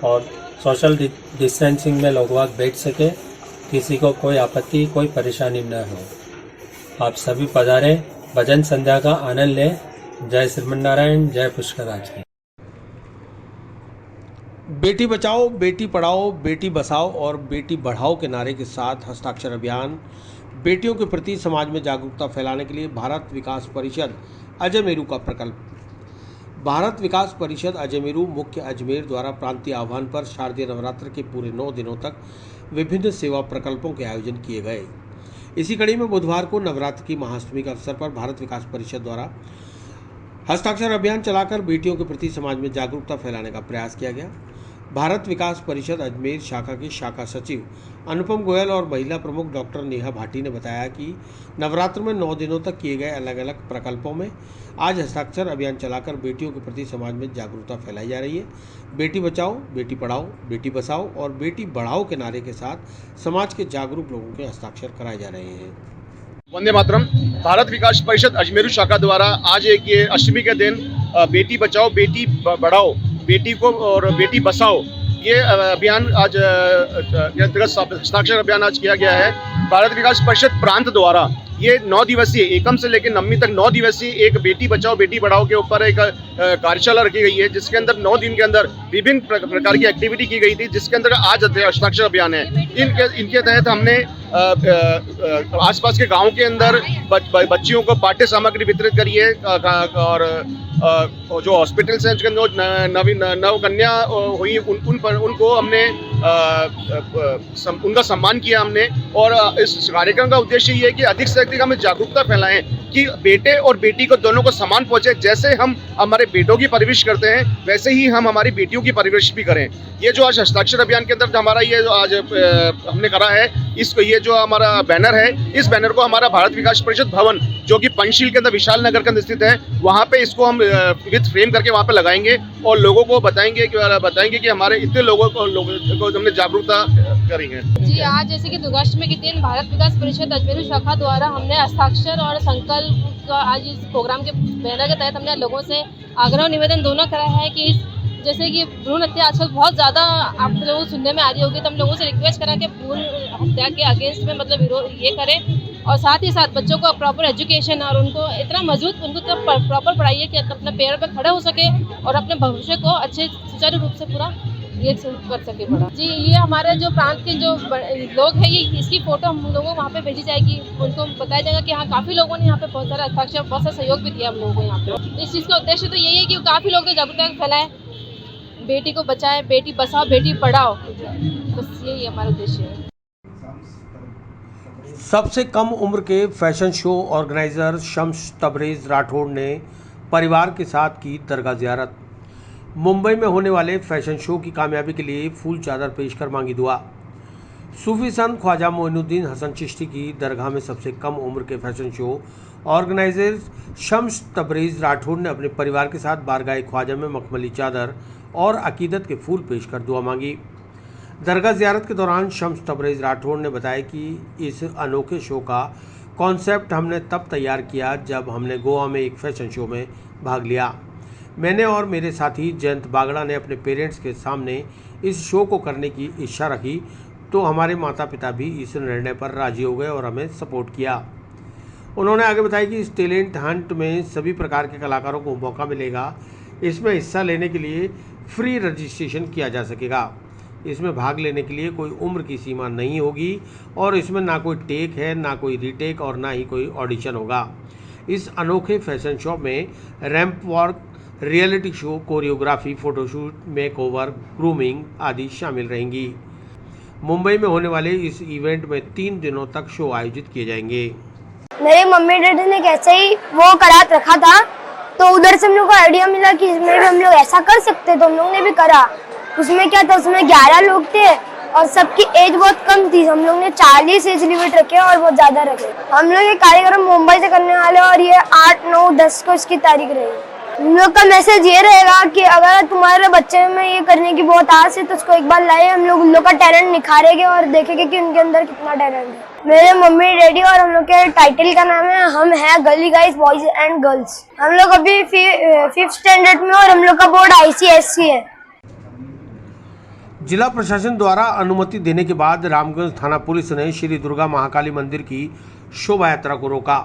और सोशल डिस्टेंसिंग में लोग वहाँ बैठ सके, किसी को कोई आपत्ति कोई परेशानी न हो। आप सभी पधारें, भजन संध्या का आनंद लें। जय श्रीमन्नारायण, जय पुष्कराज की। बेटी बचाओ, बेटी पढ़ाओ, बेटी बसाओ और बेटी बढ़ाओ के नारे के साथ हस्ताक्षर अभियान, बेटियों के प्रति समाज में जागरूकता फैलाने के लिए भारत विकास परिषद अजमेरू का प्रकल्प। भारत विकास परिषद अजमेरू मुख्य अजमेर द्वारा प्रांतीय आह्वान पर शारदीय नवरात्र के पूरे 9 दिनों तक विभिन्न सेवा प्रकल्पों के आयोजन किए गए। इसी कड़ी में बुधवार को नवरात्र की महाअष्टमी के अवसर पर भारत विकास परिषद द्वारा हस्ताक्षर अभियान चलाकर बेटियों के प्रति समाज में जागरूकता फैलाने का प्रयास किया गया। भारत विकास परिषद अजमेर शाखा के शाखा सचिव अनुपम गोयल और महिला प्रमुख डॉक्टर नेहा भाटी ने बताया कि नवरात्र में 9 दिनों तक किए गए अलग अलग प्रकल्पों में आज हस्ताक्षर अभियान चलाकर बेटियों के प्रति समाज में जागरूकता फैलाई जा रही है। बेटी बचाओ, बेटी पढ़ाओ, बेटी बसाओ और बेटी बढ़ाओ के नारे के साथ समाज के जागरूक लोगों के हस्ताक्षर कराए जा रहे हैं। वंदे मातरम। भारत विकास परिषद अजमेरू शाखा द्वारा आज एक ये अष्टमी के दिन बेटी बचाओ, बेटी बढ़ाओ, बेटी को और बेटी बसाओ, ये अभियान आज हस्ताक्षर अभियान आज किया गया है। भारत विकास परिषद प्रांत द्वारा ये 9 दिवसीय एकम से लेकर 9वीं तक 9 दिवसीय एक बेटी बचाओ बेटी बढ़ाओ के ऊपर एक कार्यशाला रखी गई है, जिसके अंदर 9 दिन के अंदर विभिन्न प्रकार की एक्टिविटी की गई थी, जिसके अंदर आज हस्ताक्षर अभियान है। इनके तहत हमने आसपास के गांव के अंदर बच्चियों को पाठ्य सामग्री वितरित करी है और जो हॉस्पिटल्स हैं जो नव कन्या हुई उनको हमने उनका सम्मान किया हमने। और इस कार्यक्रम का उद्देश्य ये है कि अधिक से अधिक हमें जागरूकता फैलाएं कि बेटे और बेटी को दोनों को समान पहुंचे। जैसे हम हमारे बेटों की परवरिश करते हैं वैसे ही हम हमारी बेटियों की परवरिश भी करें। ये जो आज हस्ताक्षर अभियान के अंदर हमारा ये जो आज हमने करा है, इसको ये जो हमारा बैनर है, इस बैनर को हमारा भारत विकास परिषद भवन जो कि पंचशील के अंदर विशाल नगर के अंदर स्थित है, वहाँ पे इसको हम विद फ्रेम करके वहाँ पे लगाएंगे और लोगों को बताएंगे कि हमारे इतने लोगों को हमने जागरूकता करेंगे। जी, आज जैसे कि दुर्गाष्टमी के दिन भारत विकास परिषद अजमेरू शाखा द्वारा हमने हस्ताक्षर और संकल्प का आज इस प्रोग्राम के बैनर के तहत हमने लोगों से आग्रह और निवेदन दोनों करा है कि जैसे कि भ्रूण हत्या आजकल बहुत ज़्यादा आप लोगों को सुनने में आ रही होगी, तो हम लोगों से रिक्वेस्ट करा कि भ्रूण हत्या के अगेंस्ट में मतलब विरोध ये करें और साथ ही साथ बच्चों को प्रॉपर एजुकेशन और उनको इतना मजबूत उनको प्रॉपर पढ़ाइए कि अपने पैरों पर खड़े हो सके और अपने भविष्य को अच्छे सुचारू रूप से पूरा ये कर सके बड़ा। जी, ये हमारे जो प्रांत के जो लोग हैं, ये इसकी फ़ोटो हम लोगों को वहाँ पे भेजी जाएगी, उनको बताया जाएगा कि हाँ काफ़ी लोगों ने यहाँ पे बहुत सारा हस्ताक्षर बहुत सारा सहयोग भी दिया हम लोगों को यहाँ पे। इस चीज़ का उद्देश्य तो यही है कि काफ़ी लोगों को जागरूकता फैलाएं, बेटी को बचाएं, बेटी बचाओ, बेटी पढ़ाओ, बस यही हमारा उद्देश्य है। सबसे कम उम्र के fashion show organiser Shams Tabrez Rathore ने परिवार के साथ की दरगाह ज़ियारत। मुंबई में होने वाले फैशन शो की कामयाबी के लिए फूल चादर पेश कर मांगी दुआ। सूफी संत ख्वाजा मोइनुद्दीन हसन चिश्ती की दरगाह में सबसे कम उम्र के fashion show organiser Shams Tabrez Rathore ने अपने परिवार के साथ बारगाह ख्वाजा में मखमली चादर और अकीदत के फूल पेश कर दुआ मांगी। दरगाह ज़ियारत के दौरान शम्स तबरेज़ राठौड़ ने बताया कि इस अनोखे शो का कॉन्सेप्ट हमने तब तैयार किया जब हमने गोवा में एक फैशन शो में भाग लिया। मैंने और मेरे साथी जयंत बागड़ा ने अपने पेरेंट्स के सामने इस शो को करने की इच्छा रखी तो हमारे माता पिता भी इस निर्णय पर राजी हो गए और हमें सपोर्ट किया। उन्होंने आगे बताया कि इस टैलेंट हंट में सभी प्रकार के कलाकारों को मौका मिलेगा। इसमें हिस्सा लेने के लिए फ्री रजिस्ट्रेशन किया जा सकेगा। इसमें भाग लेने के लिए कोई उम्र की सीमा नहीं होगी और इसमें ना कोई टेक है, ना कोई रीटेक और ना ही कोई ऑडिशन होगा। इस अनोखे फैशन शो में ramp walk, reality show, choreography, photoshoot, makeover, grooming आदि शामिल रहेंगी। मुंबई में होने वाले इस इवेंट में 3 दिनों तक शो आयोजित किए जाएंगे। मेरे मम्मी डैडी ने कैसे ही वो करात रखा था, तो उधर से हम लोग को आइडिया मिला कि इसमें भी हम लोग ऐसा कर सकते, तो हम लोग ने भी करा। उसमें क्या था, उसमें 11 लोग थे और सबकी एज बहुत कम थी। हम लोग ने 40 एज लिमिट रखे और बहुत ज्यादा रखे। हम लोग ये कार्यक्रम मुंबई से करने वाले और ये 8, 9, 10 को इसकी तारीख रहेगी। हम लोग का मैसेज ये रहेगा कि अगर तुम्हारे बच्चे में ये करने की बहुत आस है तो उसको एक बार लाए, हम लोग उन लोग का टैलेंट निखारेंगे और देखेंगे कि उनके अंदर कितना टैलेंट है। मेरे मम्मी डैडी और हम लोग के टाइटल का नाम है हम हैं गली गाइस बॉयज एंड गर्ल्स। हम लोग अभी 5th स्टैंडर्ड में और हम लोग का बोर्ड ICSE है। जिला प्रशासन द्वारा अनुमति देने के बाद रामगंज थाना पुलिस ने श्री दुर्गा महाकाली मंदिर की शोभा यात्रा को रोका।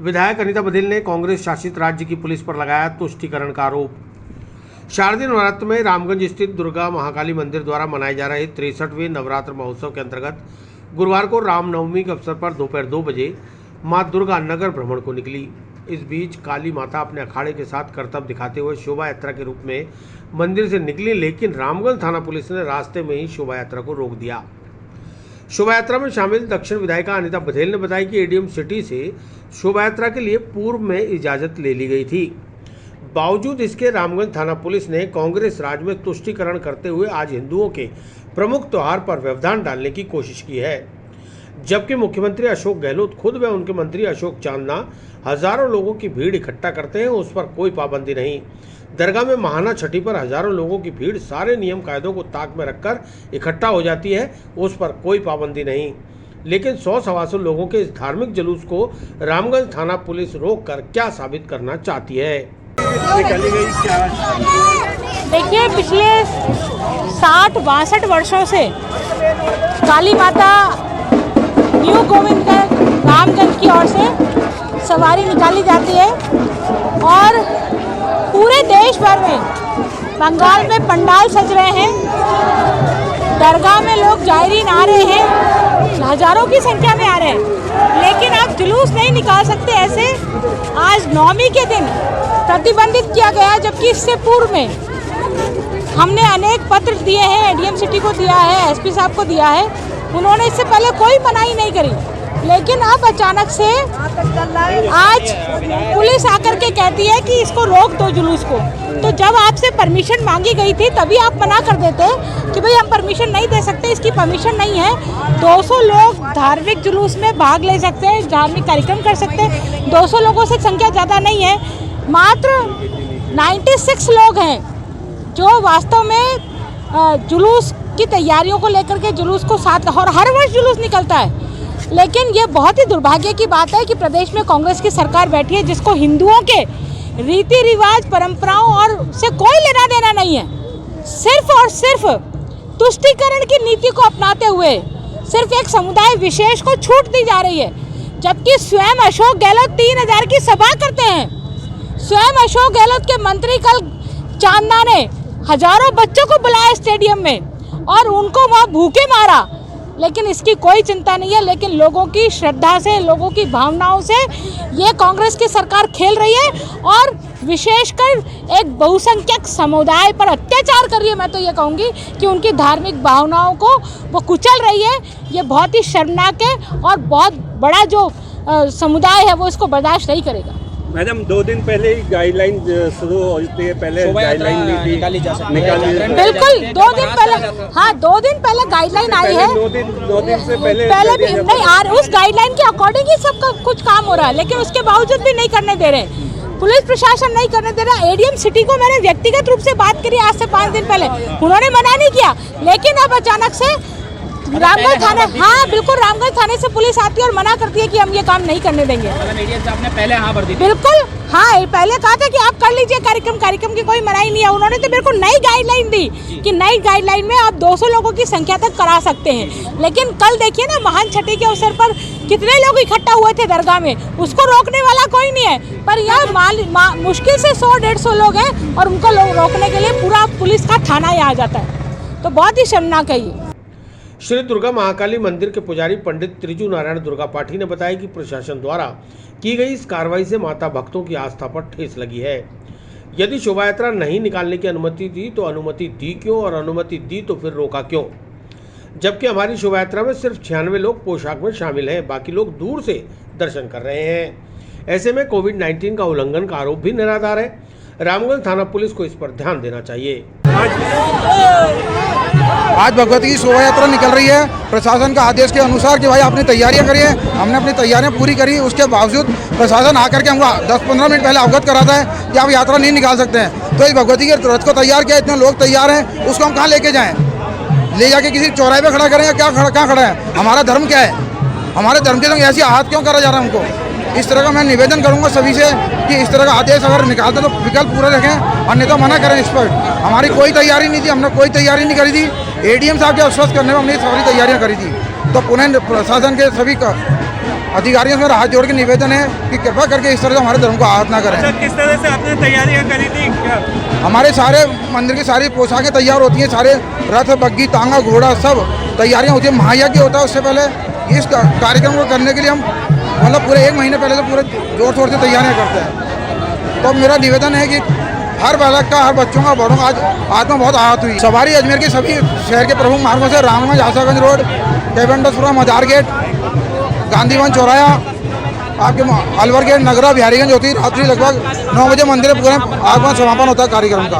विधायक अनीता बघेल ने कांग्रेस शासित राज्य की पुलिस पर लगाया तुष्टीकरण का आरोप। शारदीय नवरात्र में रामगंज स्थित दुर्गा महाकाली मंदिर द्वारा मनाए जा रहे 63वें नवरात्र महोत्सव के अंतर्गत गुरुवार को रामनवमी के अवसर पर दोपहर 2 बजे मां दुर्गा नगर भ्रमण को निकली। इस बीच काली माता अपने अखाड़े के साथ करतब दिखाते हुए शोभा यात्रा के रूप में मंदिर से निकली, लेकिन रामगंज थाना पुलिस ने रास्ते में ही शोभा यात्रा को रोक दिया। शोभा यात्रा में शामिल दक्षिण विधायिका अनीता बघेल ने बताया कि एडीएम सिटी से शोभा यात्रा के लिए पूर्व में इजाजत ले ली गई थी। बावजूद इसके रामगंज थाना पुलिस ने कांग्रेस राज में तुष्टीकरण करते हुए आज हिंदुओं के प्रमुख त्योहार पर व्यवधान डालने की कोशिश की है, जबकि मुख्यमंत्री अशोक गहलोत खुद व उनके मंत्री अशोक चांदना हजारों लोगों की भीड़ इकट्ठा करते हैं, उस पर कोई पाबंदी नहीं। दरगाह में महाना छठी पर हजारों लोगों की भीड़ सारे नियम कायदों को ताक में रखकर इकट्ठा हो जाती है, उस पर कोई पाबंदी नहीं। लेकिन 100-125 लोगों के इस धार्मिक जुलूस को रामगंज थाना पुलिस रोककर क्या साबित करना चाहती है? देखिए, पिछले 60-62 वर्षों से काली माता न्यू गोविंदगढ़ रामगंज की ओर से सवारी निकाली जाती है और पूरे देश भर में, बंगाल में पंडाल सज रहे हैं, दरगाह में लोग जायरीन आ रहे हैं, हजारों की संख्या में आ रहे हैं, लेकिन आप जुलूस नहीं निकाल सकते ऐसे। आज नवमी के दिन प्रतिबंधित किया गया, जबकि इससे पूर्व में हमने अनेक पत्र दिए हैं, एडीएम सिटी को दिया है, एसपी साहब को दिया है, उन्होंने इससे पहले कोई मनाही नहीं करी। लेकिन अब अचानक से आज पुलिस आकर के कहती है कि इसको रोक दो जुलूस को। तो जब आपसे परमिशन मांगी गई थी तभी आप मना कर देते कि भाई हम परमिशन नहीं दे सकते, इसकी परमिशन नहीं है। 200 लोग धार्मिक जुलूस में भाग ले सकते हैं, धार्मिक कार्यक्रम कर सकते हैं। 200 लोगों से संख्या ज़्यादा नहीं है, मात्र 96 लोग हैं जो वास्तव में जुलूस की तैयारियों को लेकर के जुलूस को साथ, और हर वर्ष जुलूस निकलता है। लेकिन ये बहुत ही दुर्भाग्य की बात है कि प्रदेश में कांग्रेस की सरकार बैठी है जिसको हिंदुओं के रीति रिवाज, परंपराओं और से कोई लेना देना नहीं है। सिर्फ और सिर्फ तुष्टीकरण की नीति को अपनाते हुए सिर्फ एक समुदाय विशेष को छूट दी जा रही है, जबकि स्वयं अशोक गहलोत 3000 की सभा करते हैं। स्वयं अशोक गहलोत के मंत्री कल चांदना ने हजारों बच्चों को बुलाया स्टेडियम में और उनको वहाँ भूखे मारा, लेकिन इसकी कोई चिंता नहीं है। लेकिन लोगों की श्रद्धा से, लोगों की भावनाओं से ये कांग्रेस की सरकार खेल रही है और विशेषकर एक बहुसंख्यक समुदाय पर अत्याचार कर रही है। मैं तो ये कहूँगी कि उनकी धार्मिक भावनाओं को वो कुचल रही है। ये बहुत ही शर्मनाक है और बहुत बड़ा जो समुदाय है वो इसको बर्दाश्त नहीं करेगा। मैडम, 2 दिन पहले ही गाइडलाइन शुरू होती है, पहले गाइडलाइन निकाली जा सकती है। बिल्कुल 2 दिन पहले, हाँ 2 दिन पहले गाइडलाइन आई है। 2 दिन से पहले भी नहीं, उस गाइडलाइन के अकॉर्डिंग ही सबका कुछ काम हो रहा है, लेकिन उसके बावजूद भी नहीं करने दे रहे। पुलिस प्रशासन नहीं करने दे रहा। एडीएम सिटी को मैंने व्यक्तिगत रूप से बात करी आज से 5 दिन पहले, उन्होंने मना नहीं किया। लेकिन अब अचानक से रामगढ़ थाने, हाँ बिल्कुल, रामगढ़ थाने से पुलिस आती है और मना करती है कि हम ये काम नहीं करने देंगे। आपने पहले हाँ भर दी? बिल्कुल हाँ, पहले कहा था कि आप कर लीजिए कार्यक्रम की कोई मनाही नहीं है। उन्होंने तो बिल्कुल नई गाइडलाइन दी कि नई गाइडलाइन में आप 200 लोगों की संख्या तक करा सकते हैं। लेकिन कल देखिए ना, महान छठी के अवसर पर कितने लोग इकट्ठा हुए थे दरगाह में, उसको रोकने वाला कोई नहीं है। पर यहाँ मुश्किल से 100-150 लोग हैं और उनको रोकने के लिए पूरा पुलिस का थाना यहाँ आ जाता है, तो बहुत ही शर्मनाक है ये। श्री दुर्गा महाकाली मंदिर के पुजारी पंडित त्रिजू नारायण दुर्गा पाठी ने बताया कि प्रशासन द्वारा की गई इस कार्रवाई से माता भक्तों की आस्था पर ठेस लगी है। यदि शोभा यात्रा नहीं निकालने की अनुमति दी तो अनुमति दी क्यों, और अनुमति दी तो फिर रोका क्यों? जबकि हमारी शोभा यात्रा में सिर्फ 96 लोग पोशाक में शामिल हैं, बाकी लोग दूर से दर्शन कर रहे हैं। ऐसे में कोविड-19 का उल्लंघन का आरोप भी निराधार है। रामगढ़ थाना पुलिस को इस पर ध्यान देना चाहिए। आज भगवती की शोभा यात्रा निकल रही है प्रशासन का आदेश के अनुसार कि भाई आपने तैयारियां करिए। हमने अपनी तैयारियां पूरी करी, उसके बावजूद प्रशासन आकर के हमको 10-15 मिनट पहले अवगत कराता है कि आप यात्रा नहीं निकाल सकते हैं। तो इस भगवती के रथ को तैयार किया, इतने लोग तैयार हैं, उसको हम कहाँ लेके जाएँ? ले जाके किसी चौराहे पे खड़ा करें या कहाँ खड़ा है? हमारा धर्म क्या है? हमारे धर्म के संग ऐसी आहत क्यों करा जा रहा है हमको? इस तरह का मैं निवेदन करूंगा सभी से कि इस तरह का आदेश अगर निकालते तो विकल्प पूरा रखें, अन्यथा मना करें इस पर। हमारी कोई तैयारी नहीं थी, हमने कोई तैयारी नहीं करी थी। एडीएम साहब के आश्वस्त करने में हमने सारी तैयारियां करी थी। तो पुनः प्रशासन के सभी अधिकारियों से हाथ जोड़ के निवेदन है कि कृपा करके इस तरह से हमारे धर्म को आहत ना करें। किस तरह से आपने तैयारियां करी थी? हमारे सारे मंदिर की सारी पोशाकें तैयार होती हैं, सारे रथ, बग्गी, तांगा, घोड़ा सब तैयारियां होती है। महायज्ञ होता है, उससे पहले इस कार्यक्रम को करने के लिए हम मतलब पूरे 1 महीने पहले से पूरे जोर शोर से तैयारियां करते हैं। तो मेरा निवेदन है कि हर बालक का, हर बच्चों का, बड़ों का आज आत्मा बहुत आहत हुई। सवारी अजमेर के सभी शहर के प्रमुख मार्गों से रामगंज, आशागंज रोड, कैवेंडसपुरा, मजार गेट, गांधीवन चौराया, आपके अलवर गेट, नगरा, बिहारीगंज होती रात्रि लगभग 9 बजे मंदिर पूरे आगमन समापन होता है कार्यक्रम का।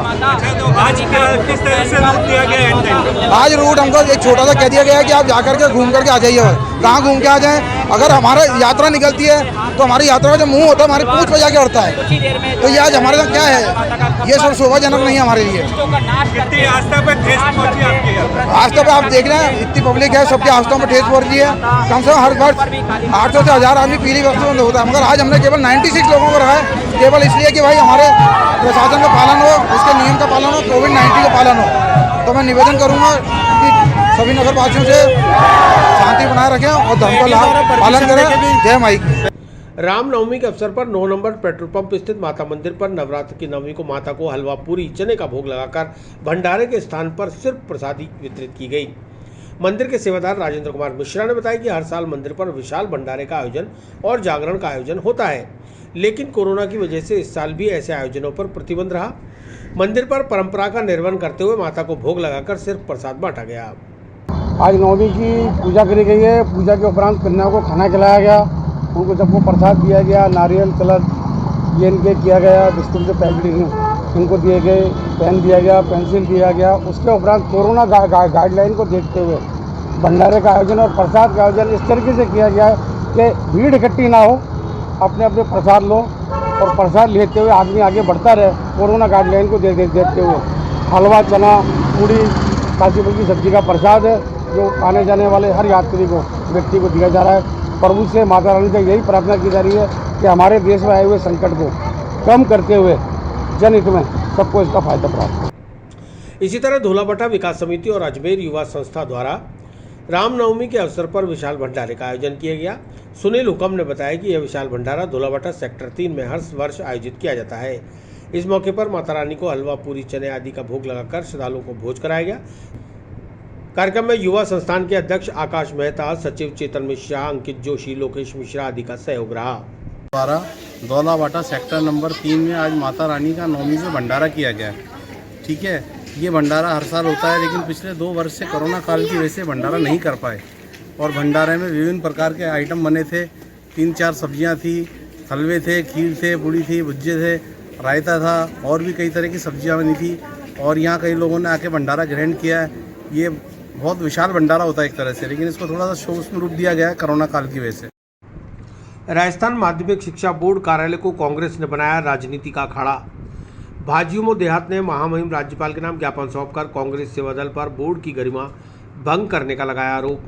आज किस तरह से रूट दिया गया है? आज रूट हमको एक छोटा सा कह दिया गया है कि आप जाकर के घूम करके आ जाइए। कहाँ घूम के आ जाएं? अगर हमारा यात्रा निकलती है तो हमारी यात्रा का जो मुंह होता है हमारी पूंछ पे जाके अड़ता है। तो ये आज हमारे साथ क्या है? ये सब शोभाजनक नहीं है हमारे लिए। कितनी आस्था पर ठेस पहुंची आपकी? आस्था पे आप देख रहे हैं, इतनी पब्लिक है, सबकी आस्था में ठेस पहुंची है। कम से कम हर वर्ष 800 से 1000 आदमी पीली वस्तु में होता है, मगर आज हमने केवल 96 लोगों को रखा है, केवल इसलिए कि भाई हमारे प्रशासन का पालन हो, उसके नियम का पालन हो, कोविड-19 का पालन हो। तो मैं निवेदन करूँगा कि सभी नगरवासियों से शांति बनाए रखें और धर्म का पालन करें। जय माई। रामनवमी के अवसर पर 9 नंबर पेट्रोल पंप स्थित माता मंदिर पर नवरात्र की नवमी को माता को हलवा पूरी चने का भोग लगाकर भंडारे के स्थान पर सिर्फ प्रसादी वितरित की गई। मंदिर के सेवादार राजेंद्र कुमार मिश्रा ने बताया कि हर साल मंदिर पर विशाल भंडारे का आयोजन और जागरण का आयोजन होता है, लेकिन कोरोना की वजह से इस साल भी ऐसे आयोजनों पर प्रतिबंध रहा। मंदिर पर परंपरा का निर्वहन करते हुए माता को भोग लगाकर सिर्फ प्रसाद बांटा गया। आज नवमी की पूजा करी गई है। पूजा के उपरांत कन्याओं को खाना खिलाया गया, उनको सबको प्रसाद दिया गया, नारियल तिलक ये इनके किया गया, बिस्कुट के पैकेट इनको दिए गए, पेन दिया गया, पेंसिल दिया गया। उसके उपरांत कोरोना गाइडलाइन को देखते हुए भंडारे का आयोजन और प्रसाद का आयोजन इस तरीके से किया गया है कि भीड़ इकट्ठी ना हो, अपने अपने प्रसाद लो और प्रसाद लेते हुए आदमी आगे बढ़ता रहे। कोरोना गाइडलाइन को देखते हुए हलवा, चना, पूड़ी, काची फल की सब्जी का प्रसाद है जो आने जाने वाले हर यात्री को, व्यक्ति को दिया जा रहा है। प्रभु से, माता रानी से यही प्रार्थना की जा रही है कि हमारे देश में आए हुए संकट को कम करते हुए जनहित में सबको इसका फायदा प्राप्त हो। इसी तरह धोलाबट्टा विकास समिति और अजमेर युवा संस्था द्वारा रामनवमी के अवसर पर विशाल भंडारे का आयोजन किया गया। सुनील हुक्म ने बताया कि यह विशाल भंडारा धोलाबट्टा सेक्टर 3 में हर वर्ष आयोजित किया जाता है। इस मौके पर माता रानी को हलवा, पूरी, चने आदि का भोग लगाकर श्रद्धालुओं को भोज कराया गया। कार्यक्रम में युवा संस्थान के अध्यक्ष आकाश मेहता, सचिव चेतन मिश्रा, अंकित जोशी, लोकेश मिश्रा आदि का सहयोग रहा। द्वारा धौलाबाटा सेक्टर नंबर 3 में आज माता रानी का नवमी में भंडारा किया गया। ठीक है, ये भंडारा हर साल होता है, लेकिन पिछले 2 वर्ष से कोरोना काल की वजह से भंडारा नहीं कर पाए। और भंडारे में विभिन्न प्रकार के आइटम बने थे, 3-4 सब्जियां थी, हलवे थे, खीर थे, पूड़ी थी, भुज्जे थे, रायता था और भी कई तरह की सब्जियां बनी थी। और यहाँ कई लोगों ने आके भंडारा ग्रहण किया है। ये बहुत विशाल भंडारा होता है एक तरह से, लेकिन इसको थोड़ा सा शोषण रूप दिया गया है कोरोना काल की वजह से। राजस्थान माध्यमिक शिक्षा बोर्ड कार्यालय को कांग्रेस ने बनाया राजनीति का अखाड़ा। भाजयुमो देहात ने महामहिम राज्यपाल के नाम ज्ञापन सौंपकर कांग्रेस सेवा दल पर बोर्ड की गरिमा भंग करने का लगाया आरोप।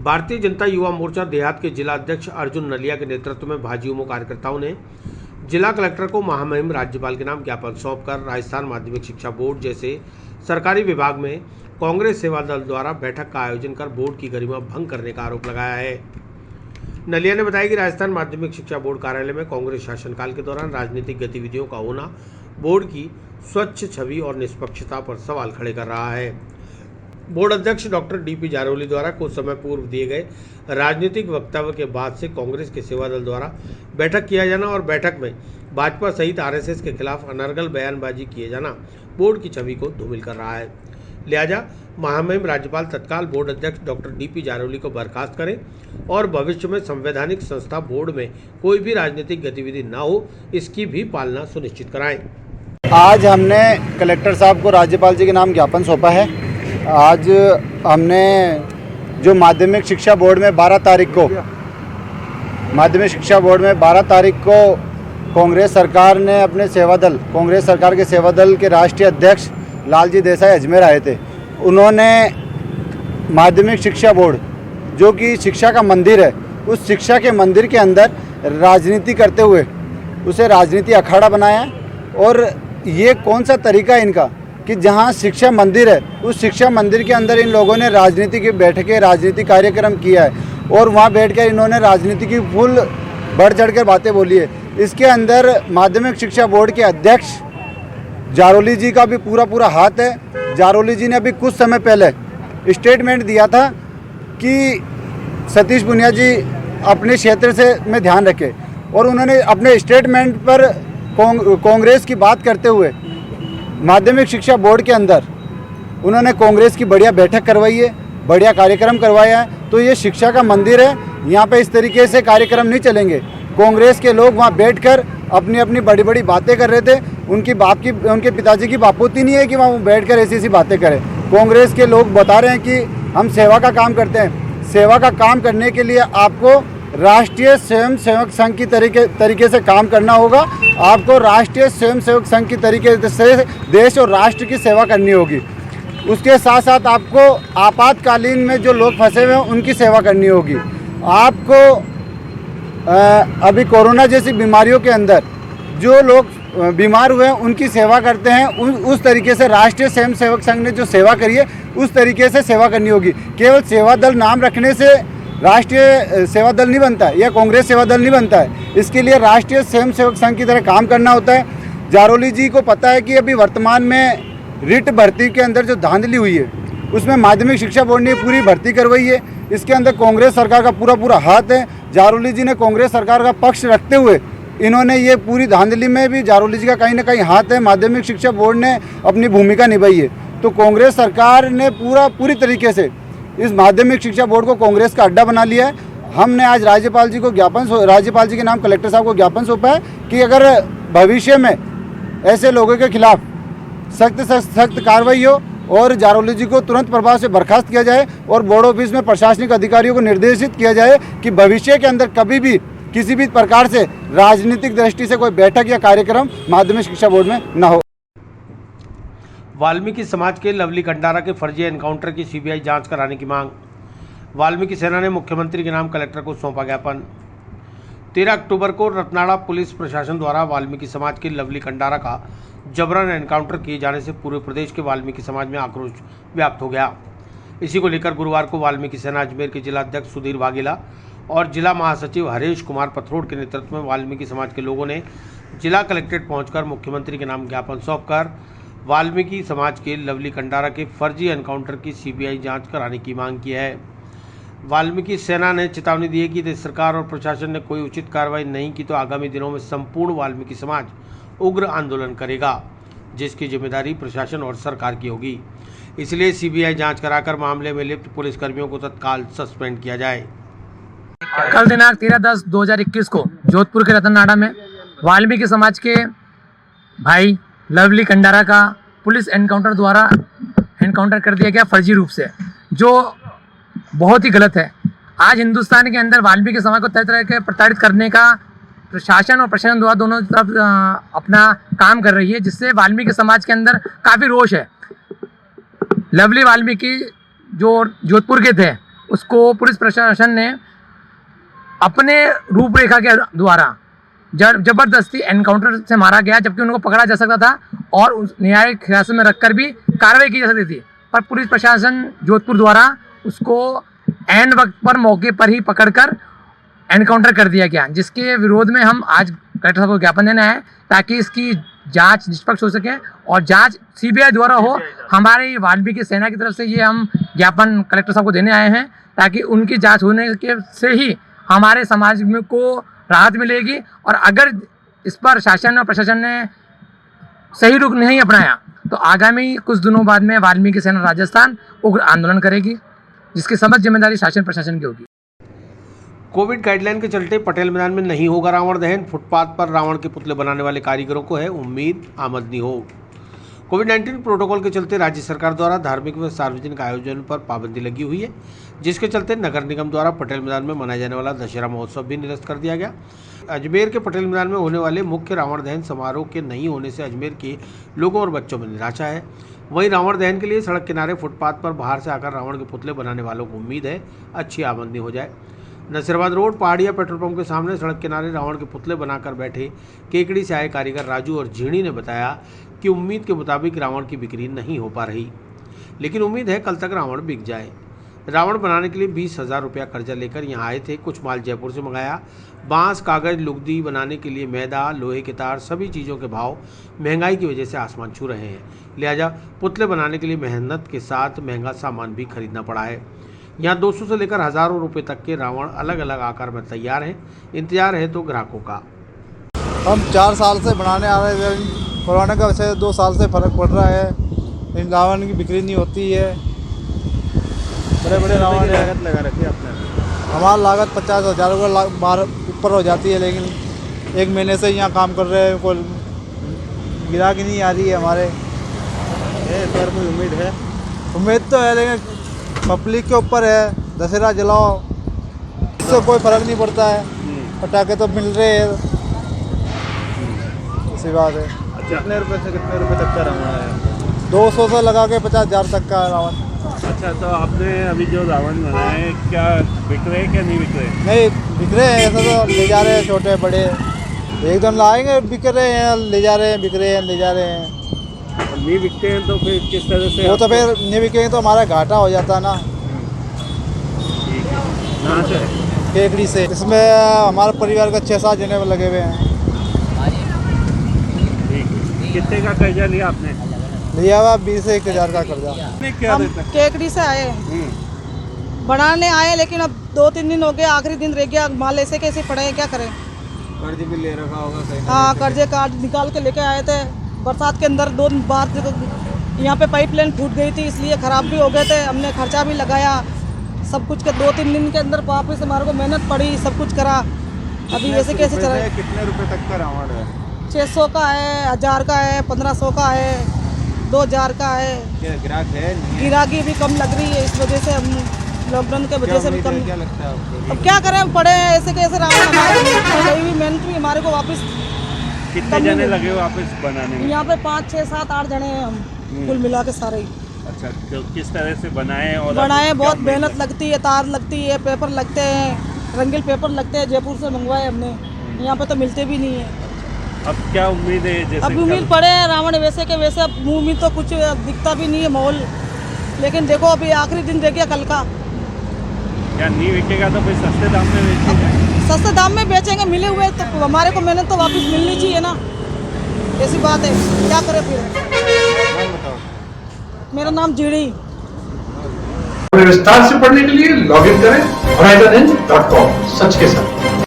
भारतीय जनता युवा मोर्चा देहात के जिला अध्यक्ष अर्जुन नलिया के नेतृत्व में भाजयुमो कार्यकर्ताओं ने जिला कलेक्टर को महामहिम राज्यपाल के नाम ज्ञापन सौंपकर राजस्थान माध्यमिक शिक्षा बोर्ड जैसे सरकारी विभाग में कांग्रेस सेवा दल द्वारा बैठक का आयोजन कर बोर्ड की गरिमा भंग करने का आरोप लगाया है। नलिया ने बताया कि राजस्थान माध्यमिक शिक्षा बोर्ड कार्यालय में कांग्रेस शासनकाल के दौरान राजनीतिक गतिविधियों का होना बोर्ड की स्वच्छ छवि और निष्पक्षता पर सवाल खड़े कर रहा है। बोर्ड अध्यक्ष डॉक्टर डीपी जारोली द्वारा कुछ समय पूर्व दिए गए राजनीतिक वक्तव्य के बाद से कांग्रेस के सेवा दल द्वारा बैठक किया जाना और बैठक में भाजपा सहित आरएसएस के खिलाफ अनर्गल बयानबाजी किए जाना बोर्ड की छवि को धूमिल कर रहा है। लिहाजा महामहिम राज्यपाल तत्काल बोर्ड अध्यक्ष डॉक्टर डीपी जारोली को बर्खास्त करें और भविष्य में संवैधानिक संस्था बोर्ड में कोई भी राजनीतिक गतिविधि न हो, इसकी भी पालना सुनिश्चित कराएं। आज हमने कलेक्टर साहब को राज्यपाल जी के नाम ज्ञापन सौंपा है। आज हमने जो माध्यमिक शिक्षा बोर्ड में 12 तारीख को कांग्रेस सरकार ने अपने कांग्रेस सरकार के सेवा दल के राष्ट्रीय अध्यक्ष लालजी देसाई अजमेर आए थे। उन्होंने माध्यमिक शिक्षा बोर्ड जो कि शिक्षा का मंदिर है, उस शिक्षा के मंदिर के अंदर राजनीति करते हुए उसे राजनीति अखाड़ा बनाया। और ये कौन सा तरीका है इनका कि जहां शिक्षा मंदिर है, उस शिक्षा मंदिर के अंदर इन लोगों ने राजनीति की बैठकें, राजनीतिक कार्यक्रम किया है और वहां बैठकर इन्होंने राजनीति की फुल बढ़ चढ़कर बातें बोली है। इसके अंदर माध्यमिक शिक्षा बोर्ड के अध्यक्ष जारोली जी का भी पूरा हाथ है। जारोली जी ने अभी कुछ समय पहले स्टेटमेंट दिया था कि सतीश पुनिया जी अपने क्षेत्र से में ध्यान रखें और उन्होंने अपने स्टेटमेंट पर कांग्रेस की बात करते हुए माध्यमिक शिक्षा बोर्ड के अंदर उन्होंने कांग्रेस की बढ़िया बैठक करवाई है, बढ़िया कार्यक्रम करवाया है। तो ये शिक्षा का मंदिर है, यहाँ पे इस तरीके से कार्यक्रम नहीं चलेंगे। कांग्रेस के लोग वहाँ बैठकर अपनी बड़ी बातें कर रहे थे। उनके पिताजी की बापोती नहीं है कि वहाँ बैठकर ऐसी बातें करें। कांग्रेस के लोग बता रहे हैं कि हम सेवा का काम करते हैं। सेवा का काम करने के लिए आपको राष्ट्रीय स्वयं सेवक संघ की तरीके से काम करना होगा। आपको राष्ट्रीय स्वयं सेवक संघ की तरीके से देश और राष्ट्र की सेवा करनी होगी। उसके साथ साथ आपको आपातकालीन में जो लोग फंसे हुए हैं उनकी सेवा करनी होगी। आपको अभी कोरोना जैसी बीमारियों के अंदर जो लोग बीमार हुए हैं उनकी सेवा करते हैं, उस तरीके से राष्ट्रीय स्वयं सेवक संघ ने जो सेवा करी है उस तरीके से सेवा करनी होगी। केवल सेवा दल नाम रखने से राष्ट्रीय सेवा दल नहीं बनता है या कांग्रेस सेवा दल नहीं बनता है। इसके लिए राष्ट्रीय स्वयं सेवक संघ की तरह काम करना होता है। जारोली जी को पता है कि अभी वर्तमान में रिट भर्ती के अंदर जो धांधली हुई है उसमें माध्यमिक शिक्षा बोर्ड ने पूरी भर्ती करवाई है। इसके अंदर कांग्रेस सरकार का पूरा हाथ है। जारोली जी ने कांग्रेस सरकार का पक्ष रखते हुए इन्होंने ये पूरी धांधली में भी जारोली जी का कहीं ना कहीं हाथ है। माध्यमिक शिक्षा बोर्ड ने अपनी भूमिका निभाई है। तो कांग्रेस सरकार ने पूरी तरीके से इस माध्यमिक शिक्षा बोर्ड को कांग्रेस का अड्डा बना लिया है। हमने आज राज्यपाल जी के नाम कलेक्टर साहब को ज्ञापन सौंपा है कि अगर भविष्य में ऐसे लोगों के खिलाफ सख्त कार्रवाई हो और जारोली जी को तुरंत प्रभाव से बर्खास्त किया जाए और बोर्ड ऑफिस में प्रशासनिक अधिकारियों को निर्देशित किया जाए कि भविष्य के अंदर कभी भी किसी भी प्रकार से राजनीतिक दृष्टि से कोई बैठक या कार्यक्रम माध्यमिक शिक्षा बोर्ड में न हो। वाल्मीकि समाज के लवली कंडारा के फर्जी एनकाउंटर की सीबीआई जांच कराने की मांग। वाल्मीकि सेना ने मुख्यमंत्री के नाम कलेक्टर को सौंपा ज्ञापन। 13 अक्टूबर को रतनाड़ा पुलिस प्रशासन द्वारा वाल्मीकि समाज के लवली कंडारा का जबरन एनकाउंटर किए जाने से पूरे प्रदेश के वाल्मीकि समाज में आक्रोश व्याप्त हो गया। इसी को लेकर गुरुवार को वाल्मीकि सेना अजमेर के जिला अध्यक्ष सुधीर वाघेला और जिला महासचिव हरीश कुमार पथरोड़ के नेतृत्व में वाल्मीकि समाज के लोगों ने जिला कलेक्ट्रेट पहुंचकर मुख्यमंत्री के नाम ज्ञापन सौंपकर वाल्मीकि समाज के लवली कंडारा के फर्जी एनकाउंटर की सीबीआई जांच कराने की मांग की है। वाल्मीकि सेना ने चेतावनी दी है कि यदि सरकार और प्रशासन ने कोई उचित कार्रवाई नहीं की तो आगामी दिनों में संपूर्ण वाल्मीकि समाज उग्र आंदोलन करेगा, जिसकी जिम्मेदारी प्रशासन और सरकार की होगी। इसलिए सीबीआई जांच कराकर मामले में लिप्त पुलिसकर्मियों को तत्काल सस्पेंड किया जाए। कल दिनांक 13/10/2021 को जोधपुर के रतननाड़ा में वाल्मीकि समाज के भाई लवली कंडारा का पुलिस एनकाउंटर कर दिया गया फर्जी रूप से, जो बहुत ही गलत है। आज हिंदुस्तान के अंदर वाल्मीकि समाज को तरह तरह के प्रताड़ित करने का प्रशासन और प्रशासन द्वारा दोनों तरफ अपना काम कर रही है, जिससे वाल्मीकि समाज के अंदर काफ़ी रोष है। लवली वाल्मीकि जो जोधपुर के थे उसको पुलिस प्रशासन ने अपने रूपरेखा के द्वारा जबरदस्ती एनकाउंटर से मारा गया, जबकि उनको पकड़ा जा सकता था और न्यायिक हिरासत में रखकर भी कार्रवाई की जा सकती थी, पर पुलिस प्रशासन जोधपुर द्वारा उसको ऐन वक्त पर मौके पर ही पकड़कर एनकाउंटर कर दिया गया, जिसके विरोध में हम आज कलेक्टर साहब को ज्ञापन देना है ताकि इसकी जांच निष्पक्ष हो सके और जांच सीबीआई द्वारा हो। हमारी वाल्मीकि सेना की तरफ से ये हम ज्ञापन कलेक्टर साहब को देने आए हैं ताकि उनकी जांच होने के से ही हमारे समाज में को राहत मिलेगी, और अगर इस पर शासन और प्रशासन ने सही रुख नहीं अपनाया तो आगामी कुछ दिनों बाद में वाल्मीकि सेना राजस्थान उग्र आंदोलन करेगी, जिसकी समस्त जिम्मेदारी शासन प्रशासन की होगी। कोविड गाइडलाइन के चलते पटेल मैदान में नहीं होगा रावण दहन। फुटपाथ पर रावण के पुतले बनाने वाले कारीगरों को है उम्मीद आमदनी हो। कोविड-19 प्रोटोकॉल के चलते राज्य सरकार द्वारा धार्मिक व सार्वजनिक आयोजन पर पाबंदी लगी हुई है, जिसके चलते नगर निगम द्वारा पटेल मैदान में मनाया जाने वाला दशहरा महोत्सव भी निरस्त कर दिया गया। अजमेर के पटेल मैदान में होने वाले मुख्य रावण दहन समारोह के नहीं होने से अजमेर के लोगों और बच्चों में निराशा है। वहीं रावण दहन के लिए सड़क किनारे फुटपाथ पर बाहर से आकर रावण के पुतले बनाने वालों को उम्मीद है अच्छी आमदनी हो जाए। नसीराबाद रोड पहाड़िया पेट्रोल पंप के सामने सड़क किनारे रावण के पुतले बनाकर बैठे केकड़ी से आए कारीगर राजू और झीणी ने बताया कि उम्मीद के मुताबिक रावण की बिक्री नहीं हो पा रही, लेकिन उम्मीद है कल तक रावण बिक जाए। रावण बनाने के लिए 20,000 रुपया कर्जा लेकर यहाँ आए थे। कुछ माल जयपुर से मंगाया। बांस, कागज, लुगदी बनाने के लिए मैदा, लोहे के तार, सभी चीज़ों के भाव महंगाई की वजह से आसमान छू रहे हैं। लिहाजा पुतले बनाने के लिए मेहनत के साथ महंगा सामान भी खरीदना पड़ा है। यहाँ 200 से लेकर हज़ारों रुपए तक के रावण अलग अलग आकार में तैयार हैं। इंतजार है तो ग्राहकों का। हम 4 साल से बनाने आ रहे थे, कोरोना का वजह से 2 साल से फर्क पड़ रहा है, इन रावण की बिक्री नहीं होती है। बड़े बड़े रावण लागत लगा रखी है आपने? हमारी लागत 50,000 ऊपर हो जाती है, लेकिन 1 महीने से यहाँ काम कर रहे हैं, कोई गिराकी नहीं आ रही है हमारे। इस बार कोई उम्मीद है? उम्मीद तो है, लेकिन पब्लिक के ऊपर है। दशहरा जलाओ, इससे कोई फर्क नहीं पड़ता है, पटाखे तो मिल रहे हैं, ऐसी बात है। कितने रुपए से कितने रुपए तक का रावण है? 200 से लगा के 50,000 तक का रावण। अच्छा, तो आपने अभी जो रावण बनाए क्या बिक रहे क्या नहीं बिक रहे? नहीं बिक रहे हैं, ऐसा तो ले जा रहे हैं, छोटे बड़े एकदम लाएंगे, बिक रहे हैं, ले जा रहे हैं, बिक रहे हैं, ले जा रहे हैं। नहीं बिकते हैं तो फिर किस तरह से? वो तो फिर नहीं बिकेंगे तो हमारा घाटा हो जाता है ना। ठीक है। कहाँ से? केकड़ी से। इसमें हमारे परिवार का 6-7 जने लगे हुए हैं। कितने का कर्जा लिया आपने? लिया हुआ 20 से 1,000 का कर्जा। हम केकड़ी से आए, बनाने आए, लेकिन अब 2-3 दिन हो गए, आखिरी दिन रह गया, माल ऐसे कैसे पड़े हैं, क्या करें? कर्ज भी ले रखा होगा कहीं? हाँ, कर्जे कार्ड निकाल के लेके आए थे। बरसात के अंदर 2 दिन बाद यहाँ पे पाइपलाइन फूट गई थी, इसलिए ख़राब भी हो गए थे। हमने खर्चा भी लगाया सब कुछ के। 2-3 दिन के अंदर वापस हमारे को मेहनत पड़ी, सब कुछ करा। अभी ऐसे कैसे चल रहा है? कितने रुपए तक का रावण है? 600 का है, 1000 का है, 1500 का है, 2000 का है। ग्राहक है? गिराकी भी कम लग रही है, इस वजह से हम लॉकडाउन के वजह से भी कम। क्या लगता है आपको? अब क्या करें, हम पड़े हैं ऐसे कैसे रावण, हमारी भी मेहनत भी हमारे को वापस। कितने जने लगे हो वापस बनाने में? यहाँ पे 5, 6, 7, 8 जने हैं हम, कुल मिला के सारे ही। अच्छा, तो किस तरह से बनाए? और बनाए बहुत मेहनत लगती है, तार लगती है, पेपर लगते हैं, रंगील पेपर लगते हैं, जयपुर से मंगवाए हमने, यहाँ पे तो मिलते भी नहीं है। अब क्या उम्मीद है? जैसे अब उम्मीद पड़े हैं रावण वैसे के वैसे, अब मुँह में तो कुछ दिखता भी नहीं है माहौल, लेकिन देखो अभी आखिरी दिन रह गया कल का। क्या नहीं बिकेगा तो फिर सस्ते दाम में बेचेंगे? सस्ते दाम में बेचेंगे, मिले हुए तो हमारे को मेहनत तो वापस मिलनी चाहिए ना, ऐसी बात है, क्या करें फिर। मेरा नाम जीणी। विस्तार से पढ़ने के लिए लॉग इन करें horizonhinge.com। सच के साथ।